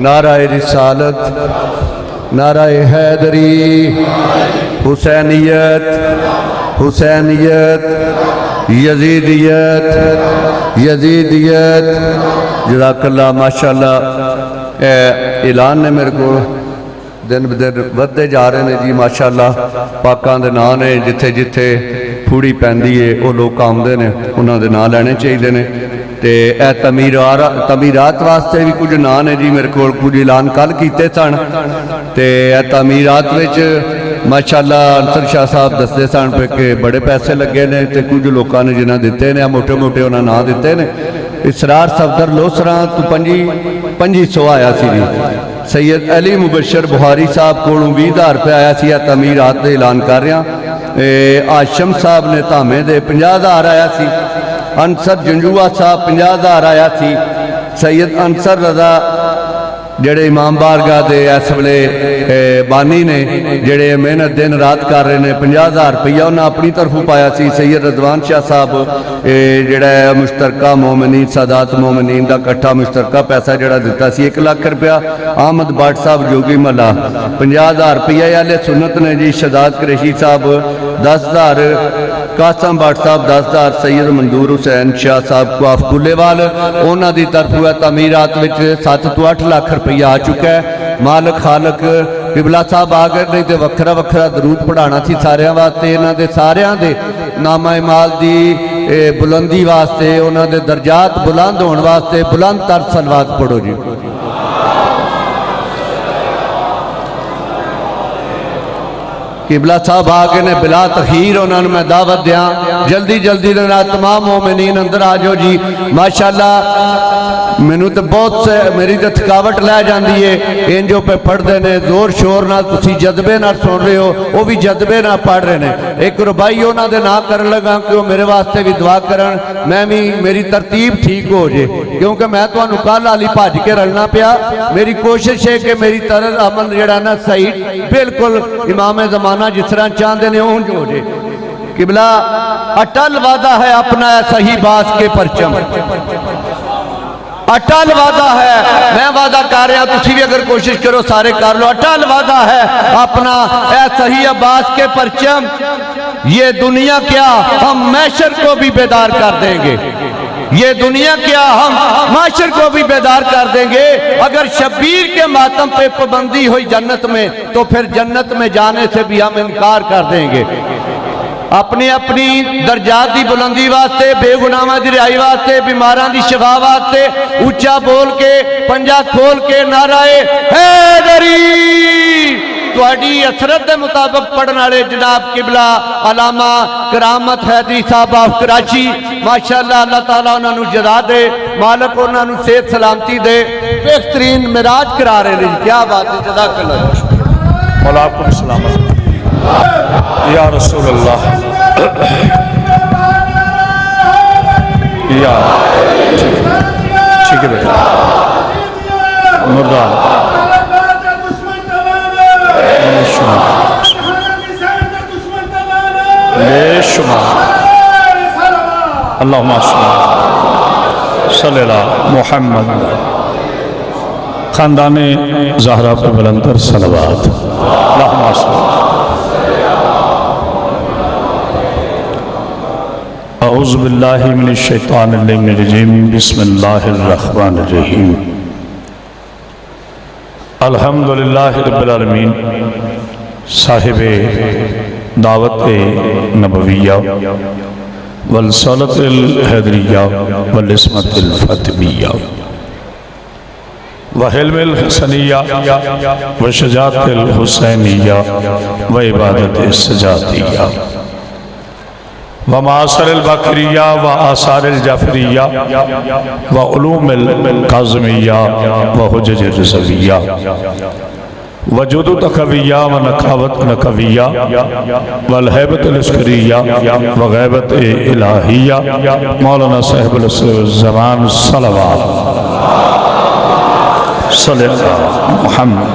नाराए रिसालत, नाराए हैदरी, हुसैनियत, हुसैनियत, यजीदियत, यजीदियत। जज़ाकल्लाह माशाअल्लाह। ऐलान ने मेरे को दिन ब दिन बढ़ते जा रहे हैं जी माशाअल्लाह। पाकां दे नां ने जिथे जिथे फूड़ी पैंदी है वो लोग आउंदे ने, उन्हां दे नां लैने चाहिए ने। तो यह तमीरात वास्ते भी कुछ नां ने जी मेरे को कुछ ऐलान कल किए सन। तो यह तमीरात माशाअल्लाह अंसर शाह साहब दसते सन पे कि बड़े पैसे लगे ने, तो कुछ लोगों ने जिन्हें दिते ने मोटे मोटे उन्हें नां दिते ने। इसरार सफदर लोसरा तो 2500 आया सी जी। सैयद अली मुबशर बुहारी साहब को 20,000 रुपये आया सी। तमीरात का ऐलान कर रहा। आशम साहब ने धामे दे 50,000 आया सी। अंसर जंजुआ साहब 50,000 आया सी। सैयद अंसर रजा जेड़े इमाम बारगाह दे इस वेले बानी ने, जेड़े मेहनत दिन रात कर रहे हैं, 50,000 रुपया उन्हें अपनी तरफों पाया सी। सैयद रजवान शाह साहब जेड़ा मुश्तरका मोमिनीन सादात मोमिनीन का कट्ठा मुश्तरका पैसा जड़ा दिता सी 1 लाख रुपया। अहमद बाट साहब जोगी महला 50,000 रुपया। आले सुन्नत ने जी शहजाद कुरैशी साहब 10,000, कासम बाट साहब 10,000, सैयद मंदूर हुसैन शाह साहब कुआफ कुलेवाल उन्होंने की तरफों तमीरात 7 तो 8 लाख रुपया आ चुका है। मालक खालक किबला साहब आ गए, नहीं तो वखरा वखरा दरूद पढ़ाना सी सारिਆਂ वास्ते। इन्हों के सारिਆਂ दे नामा माल की बुलंदी वास्ते, उन्होंने दर्जात बुलंद होने वास्ते बुलंद तर सलवात पढ़ो जी। किबला साहब आ गए ने, बिला तखीर उन्होंने मैं दावत दिया जल्दी जल्दी तमाम मोमिनीन अंदर आ जाओ जी। माशाअल्लाह मैनू तो बहुत से मेरी तो थकावट लै जाती है। इंजो पे पढ़ते हैं जोर शोर नाल, तुसी जज्बे नाल सुन रहे हो, वो भी जज्बे नाल पढ़ रहे हैं। एक रुबाई उन्होंने ना कर लगा कि वो मेरे वास्ते भी दुआ करन, मैं भी मेरी तरतीब ठीक हो जाए, क्योंकि मैं तो कल वाली भज के रलना पिया। मेरी कोशिश है कि मेरी तरह अमल जड़ा ना सही बिल्कुल इमाम जमाना जिस तरह चाहते हैं उंज हो जाए। किबला अटल वादा है अपना सही बास के परचम, अटल वादा है। मैं वादा कर रहा, तुसी भी अगर कोशिश करो सारे कर लो। अटल वादा है अपना सही अब्बास के परचम, ये दुनिया क्या हम मैशर को भी बेदार कर देंगे, ये दुनिया क्या हम माशर को भी बेदार कर देंगे। अगर शब्बीर के मातम पे पाबंदी हुई जन्नत में, तो फिर जन्नत में जाने से भी हम इनकार कर देंगे। अपनी अपनी दर्जात की बुलंदी वास्ते, बेगुनाहां की रिहाई वास्ते, बीमारां की शिफा वास्ते उच्चा बोल के पंजा खोल के नाराए हैदरी तुहाडी असरत के मुताबिक पढ़ने वाले जनाब किबला अलामा करामत हैदरी साहब ऑफ कराची, माशाअल्लाह अल्लाह ताला उन्होंने जज़ा दे, मालक उन्होंने सेहत सलामती दे, बेहतरीन मिराज करा रहे हैं। क्या बात है, जज़ाकल्लाह। वालेकुम सलाम या रसूल अल्लाह। या ठीक है बेटा मुर्दान बेशुमार अल्लाहुम्मा सल्ली अला मुहम्मद। खानदाने ज़हरा पर बुलंदर सलवात। अल्लाहुम्मा अऊज़ु बिल्लाहि मिनश शैतानिर रजीम। बिस्मिल्लाहिर रहमानिर रहीम। अल्हम्दुलिल्लाहि रब्बिल आलमीन। साहिबे दावत नबविया वल सलतिल हैदरिया वल इस्मतिल फातिमिया व हिल्मिल हसनिया व शजातिल हुसैनिया व इबादत सजातिया व मासरिल बकरिया व आसारिल जाफरिया व उलूमिल काज़मिया व हुज्जज रज़विया वजूद तकविया व नखावत नकविया वल हैबत लश्करिया व गैबत इलाहिया मौलाना साहिबुल ज़मान सलवात सल्लल्लाहु मुहम्मद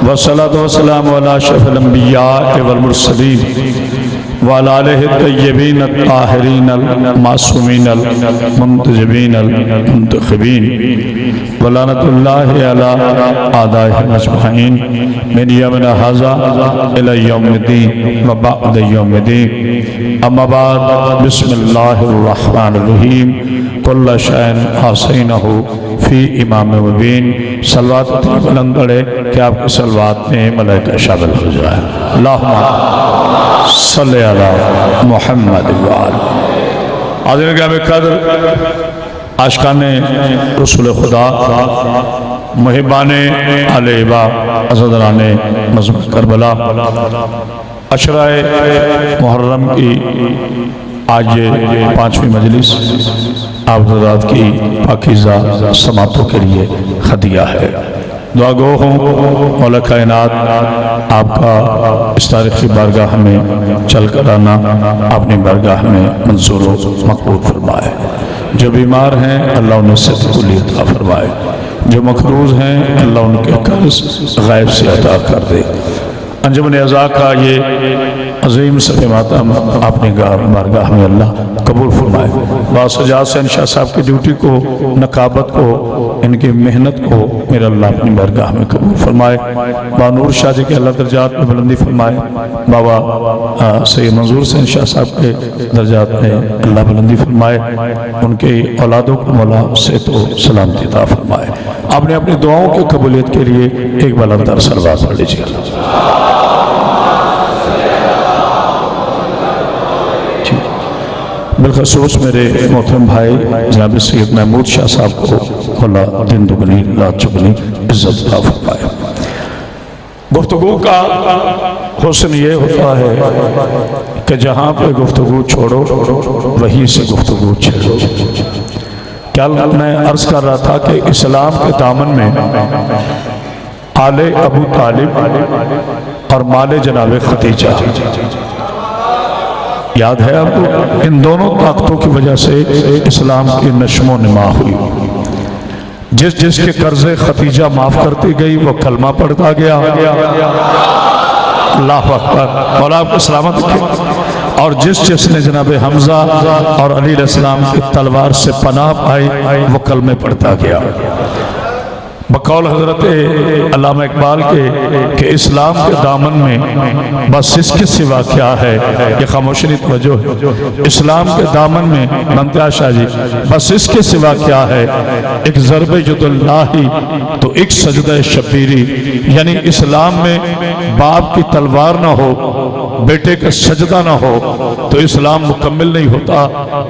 व सलातो व सलाम अला अशरफिल अंबिया वल मुरसलीन वाला आलिहि तय्यबीन ताहिरीन मासूमीन मुंतजबीन मुंतखबीन वलानतुल्लाहि अला आदाइहिम अजमईन मिन यौमिन हाज़ा इला यौमिद्दीन व बअद यौमिद्दीन। अम्मा बाद, बिस्मिल्लाहिर रहमानिर रहीम। कुल्ल शैइन हसीनहु फी इमाम मुबीन। सलवात बुलंद पढ़े कि आपकी सलवात में मलाइका शामिल हो जाए। अल्लाहुम्मा सल्लि अला मुहम्मद व आले। आज़िम गिरामी क़द्र, आशिक़ाने रसूल खुदा, मुहिब्बाने आले-ए-बा, अज़दराने मज़हब करबला, अशराए मुहर्रम की आज ये 5वीं मजलिस आप हज़रात की पाकीज़ा समातों के लिए हदिया है। दुआ गो हूँ मौला कायनात आपका इस तारीख़ी बारगाह में चल कर आना अपनी बारगाह में मंजूर व मकबूल फरमाए। जो बीमार हैं अल्लाह उन्हें सेहत कुल्ली अता फरमाए। जो मकरूज़ हैं अल्लाह उनके कर्ज़ गायब से अता कर दे। अंजुमन अज़ा का ये अज़ीम सफ़े मातम अपनी बारगाह में अल्लाह कबूल फरमाए। बासजाद सैन शाह साहब की ड्यूटी को, नकाबत को, इनकी मेहनत को मेरा अल्लाह अपनी बारगाह में कबूल फरमाए। बानूर शाह जी के अल्लाह दर्जात में बुलंदी फरमाए। बाबा सैयद मंजूर सैन शाह साहब के दर्जात में अल्लाह बुलंदी फरमाए। उनके औलादों को मौला सेहत व सलामती अता फरमाए। आपने अपनी दुआओं की कबूलियत के लिए एक बुलंद सलवात पढ़ लीजिए। बिलखसूस मेरे मोहतरम भाई जनाब सैयद महमूद शाह साहब को खुला दिन दुगनी रात चुगनी इज्जत अता फरमाए। गुफ्तगू का हुस्न ये होता है कि जहाँ पे गुफ्तगू छोड़ो वहीं से गुफ्तगू छेड़ो। कल मैं अर्ज कर रहा था कि इस्लाम के दामन में आले अबू तालिब और माले जनाब खदीजा, याद है आपको? इन दोनों ताकतों की वजह से इस्लाम की नशमो नमा हुई। जिसके कर्जे खतीजा माफ करती गई वो कलमा पढ़ता गया। अल्लाह अकबर। और आपको सलामत रखे। और जिसने जनाब हमजा और अली अलैहिस्सलाम की तलवार से पनाह पाई वो कलमे पढ़ता गया। बकौल हजरत अल्लामा इकबाल के इस्लाम के दामन में बस इसके सिवा क्या है, ये खामोशी नहीं तवज्जो है। इस्लाम के दामन में मुमताज शाह जी, बस इसके सिवा क्या है, एक ज़रब यदुल्लाही तो एक सजदा शबीरी। यानी इस्लाम में बाप की तलवार ना हो, बेटे का सजदा ना हो तो इस्लाम मुकम्मल नहीं होता।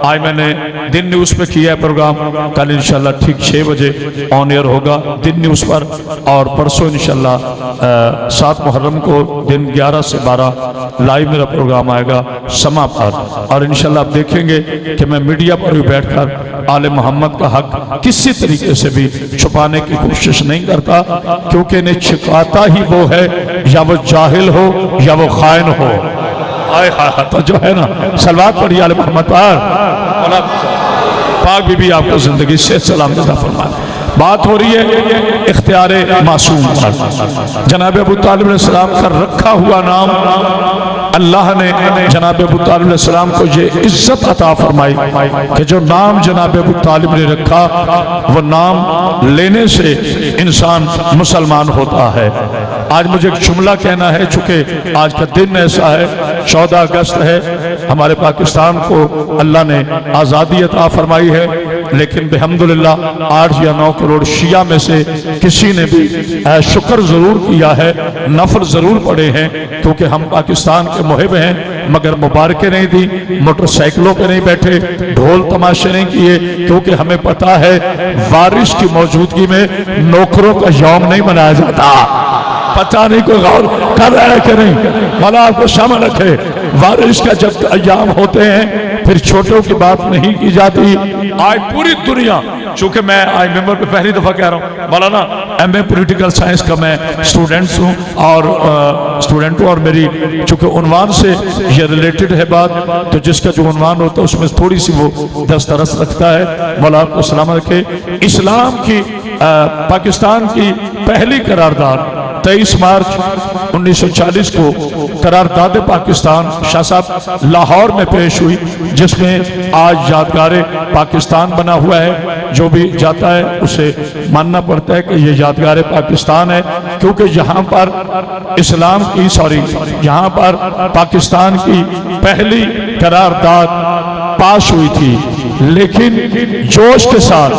आज मैंने दिन न्यूज़ पे किया है प्रोग्राम, कल इंशाल्लाह ठीक 6 बजे ऑन एयर होगा दिन न्यूज़ पर। और परसों इंशाल्लाह 7 मुहर्रम को दिन 11 से 12 लाइव मेरा प्रोग्राम आएगा समा पर। और इंशाल्लाह आप देखेंगे कि मैं मीडिया पर भी बैठकर आले मोहम्मद का हक किसी तरीके से भी छुपाने की कोशिश नहीं करता, क्योंकि इन्हें छिपाता ही वो है, या वो जाहिल हो या वो खाइन हो। आए तो जो है ना, सलवात पढ़िए आले मोहम्मद पर। पाक बीबी आपको जिंदगी से सलाम देता फरमाए। बात हो रही है इख्तियारे मासूम पर। जनाब अबू तालिब अलैहिस्सलाम का रखा हुआ नाम अल्लाह ने जनाब अबू तालिब अलैहिस्सलाम को ये इज्जत अता फरमाई कि जो नाम जनाब अबू तालिब ने रखा वो नाम लेने से इंसान मुसलमान होता है। आज मुझे एक जुमला कहना है, चूंकि आज का दिन ऐसा है, 14 अगस्त है, हमारे पाकिस्तान को अल्लाह ने आज़ादी अता फरमाई है, लेकिन बेहम्दुलिल्लाह 8 या 9 करोड़ शिया में से किसी ने भी शुक्र जरूर किया है, नफल जरूर पड़े हैं, क्योंकि हम पाकिस्तान के मुहिब हैं, मगर मुबारकें नहीं दी, मोटरसाइकिलों पे नहीं बैठे, ढोल तमाशे नहीं किए, क्योंकि हमें पता है वारिस की मौजूदगी में नौकरों का यौम नहीं मनाया जाता। पता नहीं कोई गौर कर रहा है कि नहीं, मौला आपको शामिल रखे। वारिस का जब अय्याम होते हैं फिर छोटों की बात नहीं की जाती। आज पूरी दुनिया, चूंकि मैं आज मेंबर पे पहली दफा कह रहा हूँ, मौलाना MA पॉलिटिकल साइंस का मैं स्टूडेंट हूँ और मेरी चूंकि उन्वान से ये रिलेटेड है बात, तो जिसका जो उन्वान होता है उसमें थोड़ी सी वो दस्तरस रखता है। मौला आपको सलामत रखे। इस्लाम की पाकिस्तान की पहली करारदाद 23 मार्च 1940 को करारदाद पाकिस्तान शाह साहब लाहौर में पेश हुई, जिसमें आज यादगार पाकिस्तान बना हुआ है। जो भी जाता है उसे मानना पड़ता है कि ये यादगार पाकिस्तान है, क्योंकि यहाँ पर इस्लाम की यहाँ पर पाकिस्तान की पहली करारदाद पास हुई थी। लेकिन जोश के साथ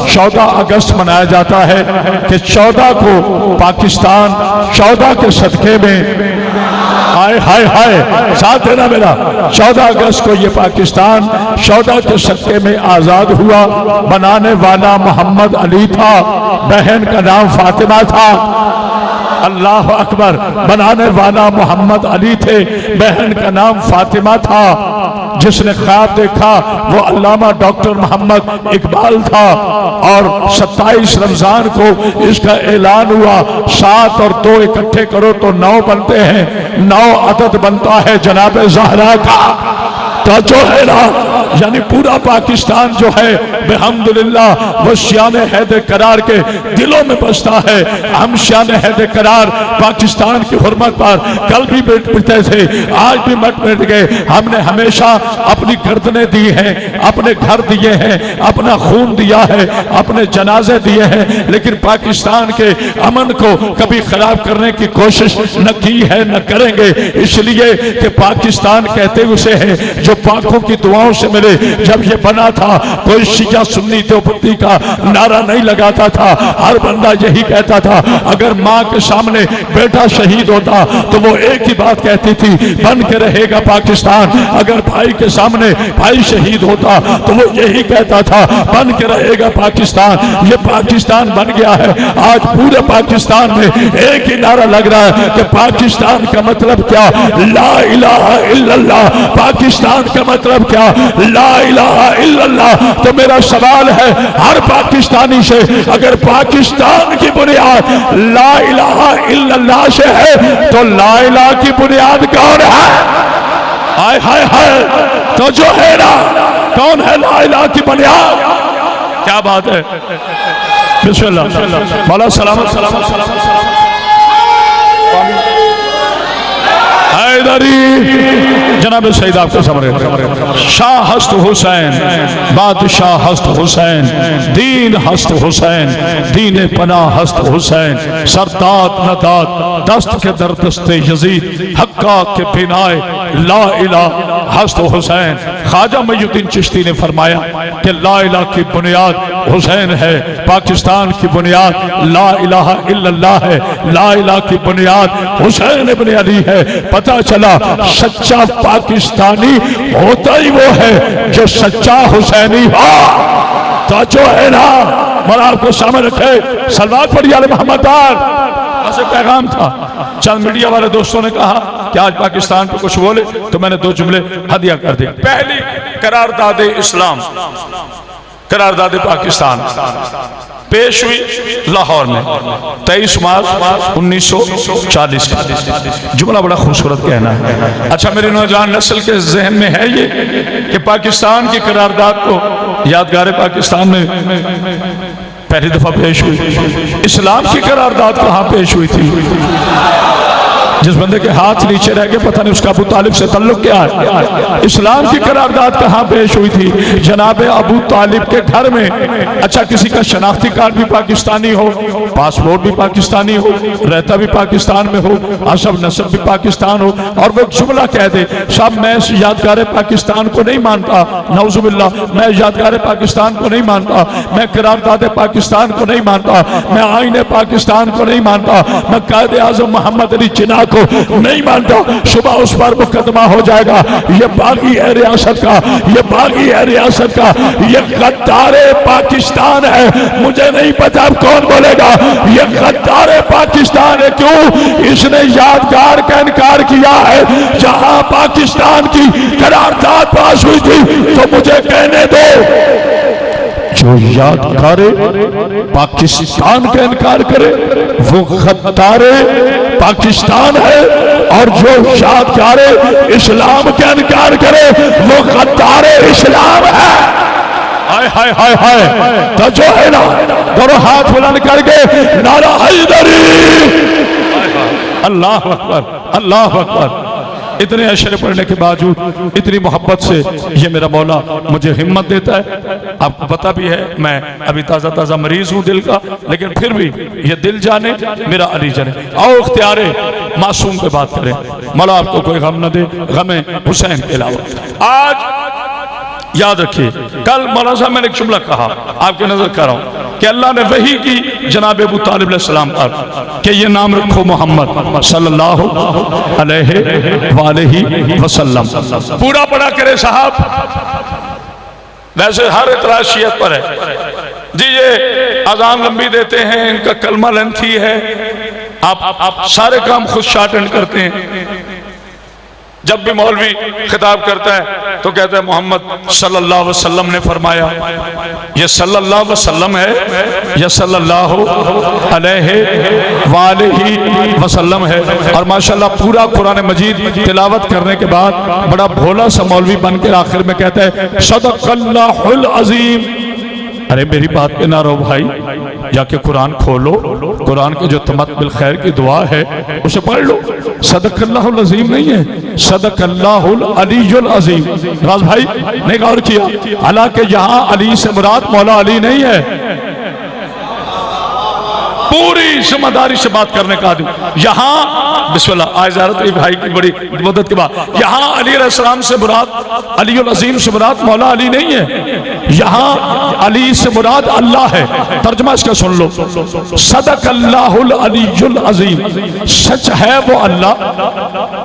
14 अगस्त मनाया जाता है कि 14 को पाकिस्तान 14 के सदक़े में हाय हाय हाय साथ है ना मेरा, 14 अगस्त को ये पाकिस्तान 14 के सदक़े में आज़ाद हुआ। बनाने वाला मोहम्मद अली था, बहन का नाम फातिमा था। अल्लाह अकबर। बनाने वाला मोहम्मद अली थे, बहन का नाम फातिमा था। जिसने ख्वाब देखा वो अल्लामा डॉक्टर मोहम्मद इकबाल था। और 27 रमजान को इसका ऐलान हुआ। 7 और 2 इकट्ठे करो तो 9 बनते हैं, 9 अदद बनता है जनाब ज़हरा का। तो जो है ना, यानी पूरा पाकिस्तान जो है बेहम्दुलिल्लाह वो शान हैदर करार के दिलों में बसता है। हम शान हैदर करार पाकिस्तान की हुर्मत पर कल भी बैठते थे, आज भी मत बैठ गए। हमने हमेशा अपनी गर्दनें दी हैं, अपने घर दिए हैं, अपना खून दिया है, अपने जनाजे दिए हैं, लेकिन पाकिस्तान के अमन को कभी खराब करने की कोशिश न की है, न करेंगे। इसलिए कि पाकिस्तान कहते उसे है जो पाकों की दुआओं से मिले। जब ये बना था कोई शिया सुन्नी देवबंदी का नारा नहीं लगाता था, हर बंदा यही कहता था अगर माँ के सामने बेटा शहीद होता तो वो एक ही बात कहती थी, बन के रहेगा पाकिस्तान। अगर भाई के सामने भाई शहीद होता तो वो यही कहता था, बन के रहेगा पाकिस्तान। ये पाकिस्तान बन गया है। आज पूरे पाकिस्तान में एक ही नारा लग रहा है कि पाकिस्तान का मतलब क्या, ला इलाहा इल्लल्लाह। पाकिस्तान का मतलब क्या, ला इलाहा इल्लल्लाह। तो मेरा सवाल है हर पाकिस्तानी से, अगर पाकिस्तान की बुनियाद ला इलाहा इल्लल्लाह से है तो ला इलाहा की बुनियाद कौन है? हाय हाय हाय। तो जो है ना, कौन है ला इलाहा की बुनियाद? क्या बात है। बिस्मिल्लाह। मौला सलामत सलामत सलामत हैदरी जनाब सईद आपको समझ। शाह हस्त हुसैन, बादशाह हस्त हुसैन, दीन हस्त हुसैन, दीन पनाह हस्त हुसैन, सरदात नदात दस्त के दर दस्ते यजीद, हक्का के बिनाए ला इलाहा हस्त हुसैन। ख्वाजा मुइनुद्दीन चिश्ती ने फरमाया कि ला इलाहा की बुनियाद हुसैन है, पाकिस्तान की बुनियाद ला इलाहा इल्लल्लाह है, ला इलाहा की बुनियाद हुसैन इब्न अली है। पता चला सच्चा पाकिस्तानी होता ही वो है जो सच्चा हुसैनी हो। तो जो है ना, मौला आपको सामने रखे, सलवात पढ़ी आले मोहम्मद बस एक पैगाम था। चंद मीडिया वाले दोस्तों ने कहा कि आज पाकिस्तान पे कुछ बोले, तो मैंने 2 जुमले हदिया कर दिए। पहली करारदाद इस्लाम, करारदाद पाकिस्तान पेश हुई लाहौर में 23 मार्च 1940 का। जुमला बड़ा खूबसूरत कहना है। अच्छा, मेरे नौजवान नस्ल के जहन में है ये कि पाकिस्तान की करारदाद को यादगार पाकिस्तान में पहली दफा पेश हुई। इस्लाम की करारदाद कहाँ पेश हुई थी? जिस बंदे के हाथ नीचे रह गए पता नहीं उसका अबू तालिब से तल्लुक क्या है। इस्लाम की करारदाद कहाँ पेश हुई थी? जनाब अबू तालिब के घर में। अच्छा, किसी का शनाख्ती कार्ड भी पाकिस्तानी हो, पासपोर्ट भी पाकिस्तानी हो, रहता भी पाकिस्तान में हो, असब नसब भी पाकिस्तान हो, और वो जुमला कह दे साहब मैं यादगार पाकिस्तान को नहीं मानता, नौजुबिल्लाह, मैं यादगार पाकिस्तान को नहीं मानता, मैं करारदाद पाकिस्तान को नहीं मानता, मैं आईने पाकिस्तान को नहीं मानता, मैं कायदे आज़म मोहम्मद अली जिन्ना को नहीं मानता, सुबह उस पर मुकदमा हो जाएगा। ये बागी है रियासत का, ये बागी है रियासत का, ये गद्दार पाकिस्तान है। मुझे नहीं पता कौन बोलेगा ये गद्दार पाकिस्तान है। क्यों? इसने यादगार का इनकार किया है। जहां पाकिस्तान की करारदाद पास हुई थी, तो मुझे कहने दो जो यादगार पाकिस्तान का इनकार करे वो गद्दार पाकिस्तान है, और जो यादगार इस्लाम का इनकार करे वो गद्दार इस्लाम है। हाय हाय हाय हाय। तो जो है ना, दोनों हाथ बुलंद करके नारा हैदरी अल्लाह अकबर, अल्लाह अकबर। इतने अशरे पढ़ने के बावजूद इतनी मोहब्बत से ये मेरा मौला मुझे हिम्मत देता है। आपको पता भी है मैं अभी ताज़ा ताज़ा मरीज हूँ दिल का, लेकिन फिर भी ये दिल जाने मेरा अली जाने। आओ इख्तियारे मासूम पे बात करें, मौला आपको कोई गम न दे गमे हुसैन के अलावा। आज याद रखिए, कल मौलाना साहब मैंने एक जुमला कहा, आपके नजर कर रहा हूं कि अल्लाह ने वही की जनाब अबू तालिब अलैहिस्सलाम पर कि ये नाम रखो मोहम्मद सल्लल्लाहु अलैहि वसल्लम। पूरा पढ़ा करे साहब। वैसे हर इतराज शियत पर है जी, ये अजान लंबी देते हैं, इनका कलमा लेंथी है, आप सारे काम खुद शॉर्ट एंड करते हैं। जब भी मौलवी खिताब करता है तो कहता है मोहम्मद सल्लल्लाहु अलैहि वसल्लम ने फरमाया। ये सल्लल्लाहु अलैहि वसल्लम है या सल्लल्लाहु अलैहि वसल्लम है। और माशाल्लाह पूरा कुरान मजीद तिलावत करने के बाद बड़ा भोला सा मौलवी बन के आखिर में कहता है सदक़ल्लाहुल अज़ीम। अरे मेरी बात पे ना रहो भाई, जाके कुरान खोलो, कुरान के जो तमत बिल खैर की दुआ है उसे पढ़ लो। सदक़ल्लाहुल अज़ीम नहीं है, सदक़ल्लाहुल अलीयुल अज़ीम। राज भाई ने गौर किया, हालांकि यहाँ अली से मुराद मौला अली नहीं है। पूरी जिम्मेदारी से बात करने का आदमी यहाँ बिस्मिल्लाह आज़ारत भाई की बड़ी मदद के बाद यहाँ अली अलैहिस्सलाम से मुराद अलीउल अज़ीम से मुराद मौला अली नहीं है, यहाँ अली से मुराद अल्लाह है। तर्जुमा इसका सुन लो, सदक़ल्लाहुल अलीयुल अज़ीम। सच है वो अल्लाह,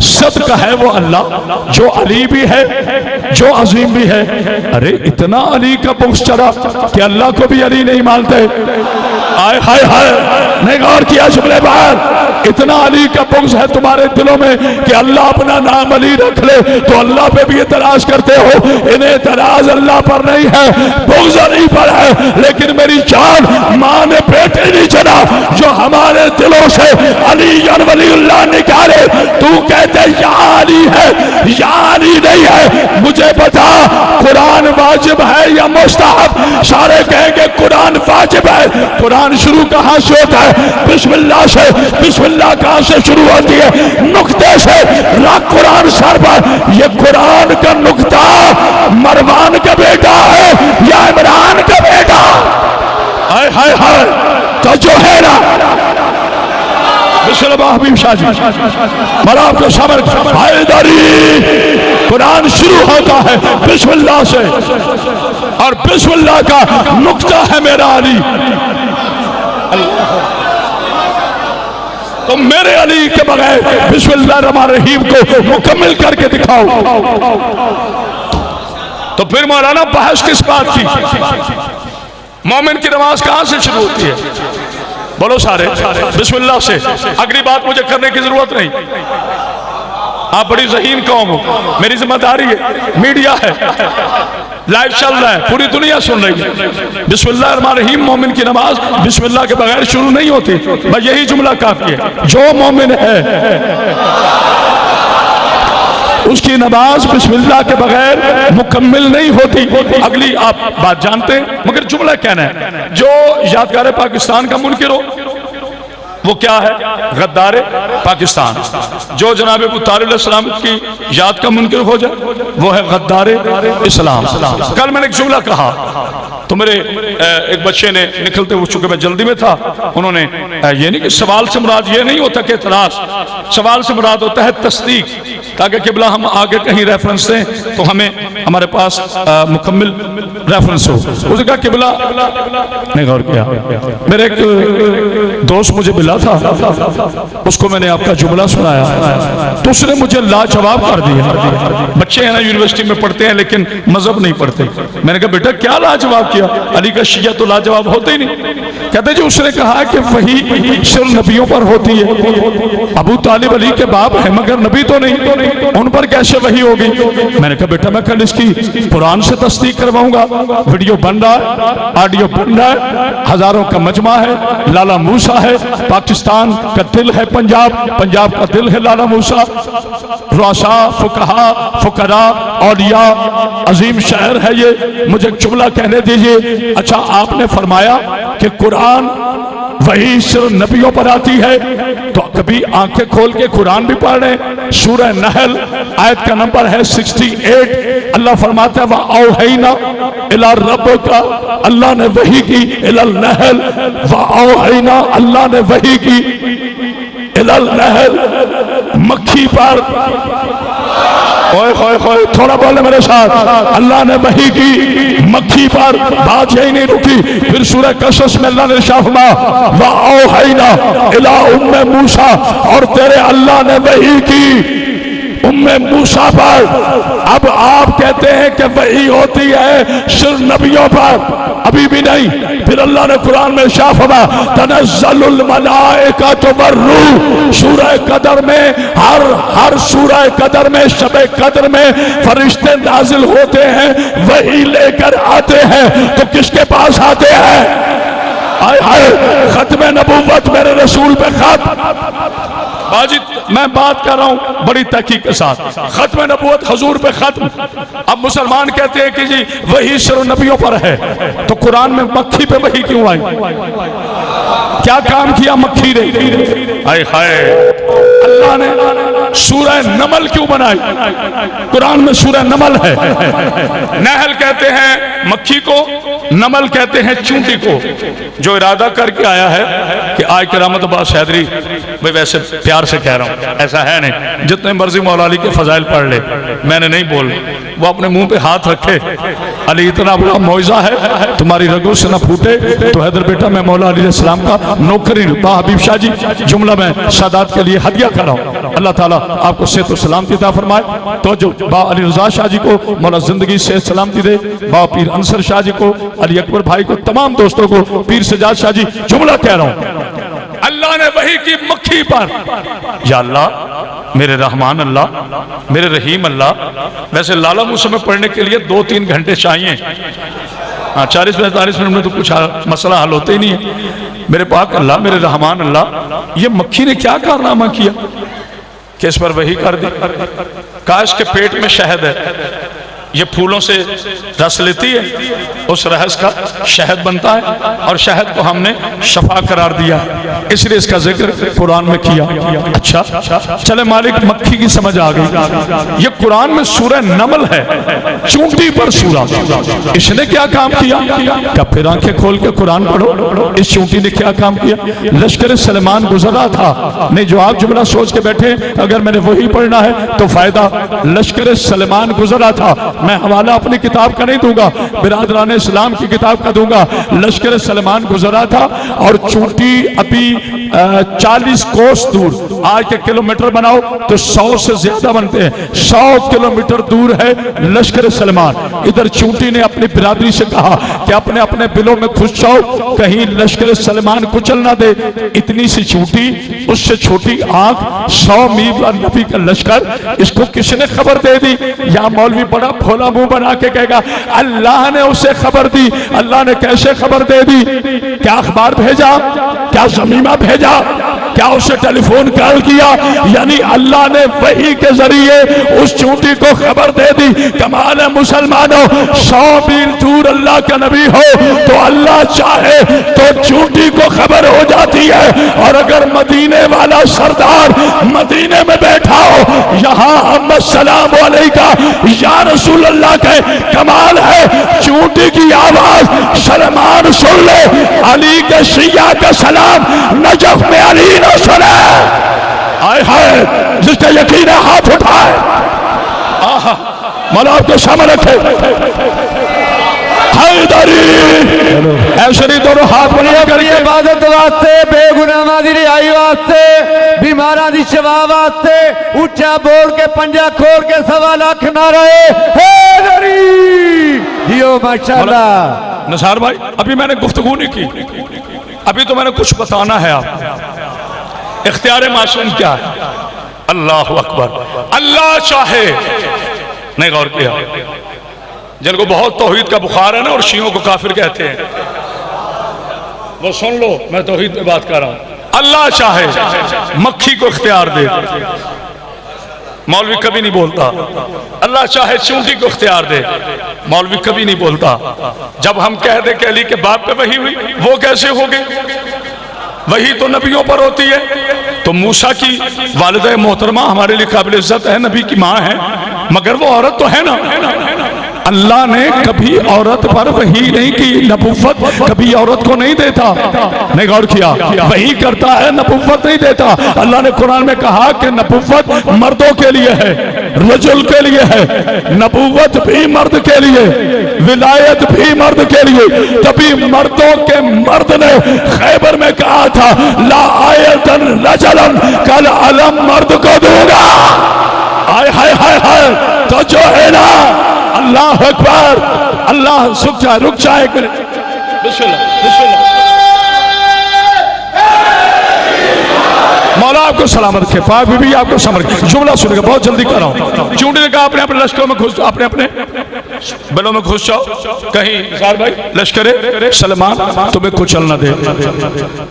सदका है वो अल्लाह जो अली भी है जो अजीम भी है। अरे इतना अली का बुग़्ज़ चढ़ा कि अल्लाह को भी अली नहीं मानते। आय हाय हाय, नहीं गौर किया शुक्ले बाहर, इतना अली का बुग़्ज़ है तुम्हारे दिलों में कि अल्लाह अपना नाम अली रख ले तो अल्लाह पे भी एतराज करते हो। इन्हें एतराज अल्लाह पर नहीं है, बुग़्ज़ अली पर है। लेकिन मेरी जान, माँ ने बेटे नहीं चढ़ा जो हमारे दिलों से अली वलीउल्लाह निकाले। तू कहते या अली है या अली नहीं है, मुझे बता कुरान वाजिब है या मुस्तहब? सारे कहेंगे कुरान वाजिब है। कुरान शुरू कहाँ से होता है? बिस्मिल्लाह से। बिस्मिल्लाह कहाँ से शुरू होती है? नुक्ते से। रख कुरान सर पर। ये कुरान का नुक्ता मरवान का बेटा है या इमरान का बेटा? हाय हाय हाय, तो जो है ना हबीब शाह जी बड़ा आपको सबर हैदरी। कुरान शुरू होता है बिस्मिल्लाह से और बिस्मिल्लाह का नुक्ता है मेरा अली। तो मेरे अली के बगैर बिस्मिल्लाह रहमान रहीम को मुकम्मल करके दिखाओ। तो फिर मौलाना बहस किस बात की? मोमिन की नमाज कहां से शुरू होती है? बोलो सारे बिस्मिल्लाह से। अगली बात मुझे करने की जरूरत नहीं, आप बड़ी ज़हीन कौम हो, मेरी जिम्मेदारी है, मीडिया है, लाइव चल रहा है, पूरी दुनिया सुन रही है। बिस्मिल्लाह रहमान रहीम, मोमिन की नमाज बिस्मिल्लाह के बगैर शुरू नहीं होती। बस यही जुमला काफी है। जो मोमिन है उसकी नमाज बिस्मिल्लाह के बगैर मुकम्मल नहीं होती। अगली आप बात जानते हैं, मगर जुमला कहना है। जो यादगार पाकिस्तान का मुनकिर हो वो क्या है? गद्दार पाकिस्तान। जो जनाब अबू तालिब अलैहिस्सलाम की याद का मुनकिर हो जाए वो है गद्दार इस्लाम। कल मैंने एक जुमला कहा तो मेरे एक बच्चे ने निकलते हुए, चूंकि मैं जल्दी में था, उन्होंने ये नहीं कि सवाल से मुराद ये नहीं होता कि इतराज, सवाल से मुराद होता है तस्दीक, ताकि किबला हम आगे कहीं रेफरेंस दें तो हमें हमारे पास मुकम्मल रेफरेंस हो। उसने कहा किबला नहीं गौर किया। मेरे एक दोस्त मुझे मिला था, उसको मैंने आपका जुमला सुनाया तो उसने मुझे लाजवाब कर दिया। बच्चे हैं ना, यूनिवर्सिटी में पढ़ते हैं लेकिन मजहब नहीं पढ़ते। मैंने कहा बेटा क्या लाजवाब किया? अली का शिया तो लाजवाब होते ही नहीं। कहते जी उसने कहा कि वही सिर्फ नबियों पर होती है। अबू तालिब अली के बाप है मगर नबी तो नहीं, उन पर कैसे वही होगी? मैंने कहा बेटा मैं कल इसकी कुरान से तस्दीक करवाऊंगा। वीडियो बन रहा है, ऑडियो बन रहा है, हजारों का मजमा है। लाला मूसा है, पाकिस्तान का दिल है पंजाब, पंजाब का दिल है लाला मूसा। रुआसा, फुकहा, फुकरा, औलिया, अजीम शहर है ये। मुझे जुमला कहने दीजिए। अच्छा, आपने फरमाया कि कुरान वही सिर्फ नबियों पर आती है। तो कभी आंखें खोल के कुरान भी पढ़ रहे। सूरह नहल आयत का नंबर है 68। अल्लाह फरमाता है वअौहैना इला रब्बिका, अल्लाह ने वही की इलल नहल, वअौहैना, अल्लाह ने वही की इलल नहल, मक्खी पर। ओए होए होए, थोड़ा बोले मेरे साथ। अल्लाह ने वही की मक्खी पर, बात यही नहीं रुकी। फिर सूरह कसस में अल्लाह ने इरशाद फरमाया वअौहैना इला उम्मे मूसा, और तेरे अल्लाह ने वही की उम्मे मूसा पर। अब आप कहते हैं कि वही होती है सिर्फ नबियों पर, अभी भी नहीं। फिर अल्लाह ने कुरान में इरशाद फरमाया तनज़्ज़लुल मलाइकातु वर्रूह, सूरह कदर में हर सूरह कदर में शब कदर में फरिश्ते नाजिल होते हैं, वही लेकर आते हैं। तो किसके पास आते हैं? आए हाय, खत्म नबूवत मेरे रसूल पे खत्म। बाजिद मैं बात कर रहा हूं बड़ी तहकीक के साथ, खत्म नबूवत हुजूर पे खत्म। अब मुसलमान कहते हैं कि जी वही सिर्फ नबियों पर है, तो कुरान में मक्खी पे वही क्यों आई? क्या काम किया मक्खी ने? हाय हाय, अल्लाह ने सूरह नमल क्यों बनाई? कुरान में सूरह नमल है। नहल कहते हैं मक्खी को, नमल कहते हैं चूंटी को। जो इरादा करके आया है कि आज करामत अब्बास हैदरी, मैं वैसे प्यार से कह रहा हूं, ऐसा है नहीं, जितने मर्जी मौला अली के फजाइल पढ़ ले, मैंने नहीं बोल, वो अपने मुंह पे हाथ रखे। अली इतना बड़ा मौइज़ा है, तुम्हारी रगों से ना फूटे तो हैदर बेटा मैं मौला अली सलाम का नौकरी बा हबीब शाह जी जुमला में सादात के लिए हदिया कर रहा हूं। अल्लाह ताला आपको सेहत और सलामती अता फरमाए। तो जो बा अली रजा शाह जी को मौला जिंदगी सेहत सलामती दे, बा पीर अंसर शाह जी को, अली अकबर भाई को, तमाम दोस्तों को, पीर सजाद शाह जी, जुमला कह रहा हूं। अल्लाह ने वही की मक्खी पर। या अल्लाह मेरे रहमान अल्लाह, मेरे रहीम अल्लाह। वैसे लाला मुझसे में पढ़ने के लिए 2-3 घंटे चाहिए। हाँ, 40-45 मिनट में तो कुछ मसला हल होते ही नहीं है। मेरे पाक अल्लाह, मेरे रहमान अल्लाह, ये मक्खी ने क्या कारनामा किया कि इस पर वही कर दी? काश के पेट में शहद है, ये फूलों से रस लेती है, उस रहस का शहद बनता है, और शहद को हमने शफा करार दिया, इसलिए इसका जिक्र कुरान में किया। अच्छा चले मालिक, मक्खी की समझ आ गई। ये कुरान में सूरह नमल है, चूंटी पर सूरा। इसने क्या काम किया? क्या फिर आंखें खोल के कुरान पढ़ो, इस चूंटी ने क्या काम किया? लश्कर सलेमान गुजरा था, नहीं जो आप जुमला सोच के बैठे, अगर मैंने वही पढ़ना है तो फायदा। लश्कर सलेमान गुजरा था, मैं हवाला अपनी किताब का नहीं दूंगा, बिरादरान इस्लाम की किताब का दूंगा। लश्कर सलेमान गुजरा था और चूंटी अभी 40 कोस दूर, आज के किलोमीटर बनाओ तो 100 से ज्यादा बनते हैं, 100 किलोमीटर दूर है लश्कर सलेमान। इधर चूंटी ने अपनी बिरादरी से कहा कि अपने अपने बिलों में खुश जाओ, कहीं लश्कर सलेमान कुचल ना दे। इतनी सी चूंटी, उससे छोटी आंख, 100 मील नबी का लश्कर, इसको किसने खबर दे दी? या मौलवी बड़ा भोला मुंह बना के कहेगा अल्लाह ने उसे खबर दी। अल्लाह ने कैसे खबर दे दी? क्या अखबार भेजा? क्या ज़मीमा भेजा? क्या उसे टेलीफोन कॉल किया? यानी अल्लाह ने वही के जरिए उस चूंटी को खबर दे दी। कमाल है मुसलमानों, 100 मील दूर अल्लाह का नबी हो तो अल्लाह चाहे तो चूंटी को खबर हो जाती है। और अगर मदीने वाला सरदार मदीने में बैठा हो, यहाँ हम सलाम अलैका या रसूल अल्लाह के, कमाल है चूंटी की आवाज सलमान सुन ले, अली के शिया का सलाम नजफ में अली न सुने। आए हाय, जिसका यकीन है हाथ उठाए, आहा मौला आपके सामने रखे। ऐसे नहीं, दोनों हाथ बढ़िया करिए। इबादत वास्ते, बेगुनाह दी रिहाई वास्ते, बीमारां दी शफा वास्ते उच्चा बोल के पंजा खोल के 1.25 लाख नारे हैदरी दियो माशाअल्लाह। निसार भाई, अभी मैंने गुफ्तगू नहीं की, अभी तो मैंने कुछ बताना है। आप इख्तियार मासूम क्या है? अल्लाह अकबर। अल्लाह चाहे, नहीं गौर किया, जिनको बहुत तौहीद का बुखार है ना और शियों को काफिर कहते हैं, वो सुन लो, मैं तौहीद पे बात कर रहा हूं। अल्लाह चाहे मक्खी को इख्तियार दे, मौलवी कभी नहीं बोलता। अल्लाह चाहे चूंटी को इख्तियार दे, मौलवी कभी नहीं बोलता। जब हम कह दे कि अली के बाप पे वही हुई, वो कैसे हो गए? वही तो नबियों पर होती है। तो मूसा की वालिदा मोहतरमा हमारे लिए काबिल इज्जत है, नबी की माँ है, मगर वो औरत तो है ना। अल्लाह ने कभी औरत पर वही नहीं की, नबुव्वत कभी औरत को नहीं देता। नहीं गौर किया? वही करता है, नबुव्वत नहीं देता। अल्लाह ने कुरान में कहा कि नबुव्वत मर्दों के लिए है, रजुल के लिए है, नबुव्वत भी मर्द के लिए, विलायत भी मर्द के लिए। तभी मर्दों के मर्द ने खैबर में कहा था, ला आयतन रजलन कल अलम मर्द को दूंगा। हाय हाय हाय हाय। तो जो है ना, अल्लाह अकबर, अल्लाह रुक जाए मौला आपको सलामत रखे, पाक बीबी आपको समझ। जुमला सुनेगा, बहुत जल्दी कर रहा हूं। चूंटी ने कहा अपने अपने लश्करों में घुस, अपने अपने बलों में घुस जाओ। कहीं जार भाई लश्करे सलेमान तुम्हें कुछ चलना दे।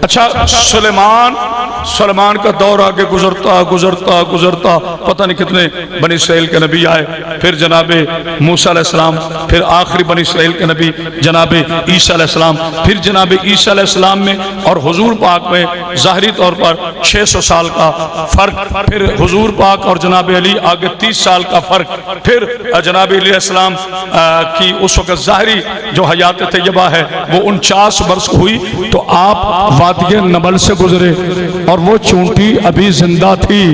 अच्छा, सुलेमान का दौर आगे गुजरता गुजरता गुजरता पता नहीं कितने बनी इस्राइल के नबी आए, फिर जनाबे मूसा अलैहिस्सलाम, फिर आखिरी बनी इस्राइल के नबी जनाबे ईसा अलैहिस्सलाम, फिर जनाबे ईसा अलैहिस्सलाम में और हुजूर पाक में ज़ाहिरी तौर पर 600 साल का फर्क, फिर हुजूर पाक और जनाब अली आगे 30 साल का फर्क, फिर जनाब अली अलैहिस्सलाम की उस वक्त ज़ाहिरी जो हयात तैयबा है वो 49 वर्ष हुई। तो आप वादिये नबल से गुजरे और वो चूंटी अभी जिंदा थी।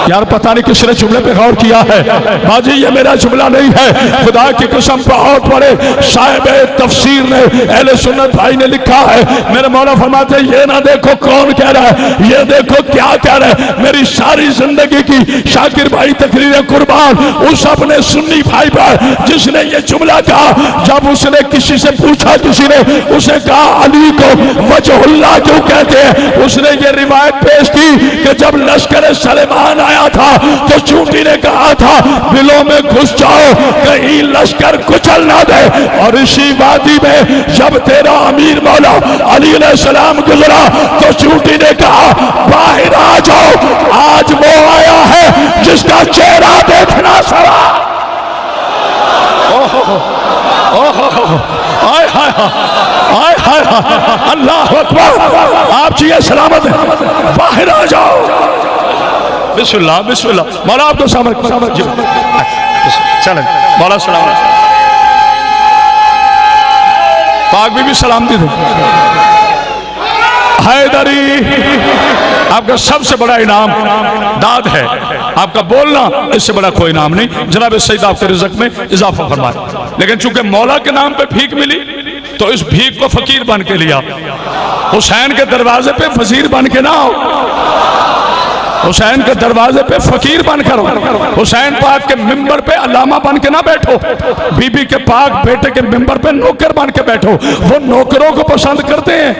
यार पता नहीं किसने जुमले पे गौर किया है। बाजी ये मेरा जुमला नहीं है, खुदा की कसम बहुत बड़े साहिब तफसीर ने, अहले सुन्नत भाई ने लिखा है। मेरे मौला फरमाते ये ना देखो कौन कह रहा है, ये देखो क्या कह रहा है। मेरी सारी जिंदगी की शाकिर भाई तकरीर कुर्बान उस अपने सुन्नी भाई पर जिसने ये जुमला कहा। जब उसने किसी से पूछा, किसी ने उसे कहा अली को वजहुल्लाह क्यों कहते हैं, उसने ये रिवायत पेश की कि जब लश्कर सलेमान आया था तो चूंटी ने कहा था बिलों में घुस जाओ कहीं लश्कर कुचल ना दे। और इसी वादी में जब तेरा अमीर मौला अली अलैहिस्सलाम गुजरा तो चूंटी ने कहा बाहर आ जाओ, आज वो आया है जिसका चेहरा देखना सवा। हाय हाय हाय हाय, अल्लाह अकबर। आप चाहिए सलामत है, बाहर आ जाओ। बिस्मिल्लाह बिस्मिल्लाह। मौला आपको समझ चलें, मौला सलाम। पाक भी सलामती दे। हैदरी आपका सबसे बड़ा इनाम दाद है, आपका बोलना इससे बड़ा कोई इनाम नहीं। जनाब सईद आपके रिज़्क़ में इजाफा फरमाए। लेकिन चूंकि मौला के नाम पे भीख मिली तो इस भीख को फकीर बन के लिया। हुसैन के दरवाजे पे वजीर बन के ना आओ, हुसैन के दरवाजे पे फकीर बनकर, हुसैन पाक के मिंबर पे अल्लामा बन के ना बैठो, बीबी के पाक बेटे के मिंबर पे नौकर बन के बैठो। वो नौकरों को पसंद करते हैं,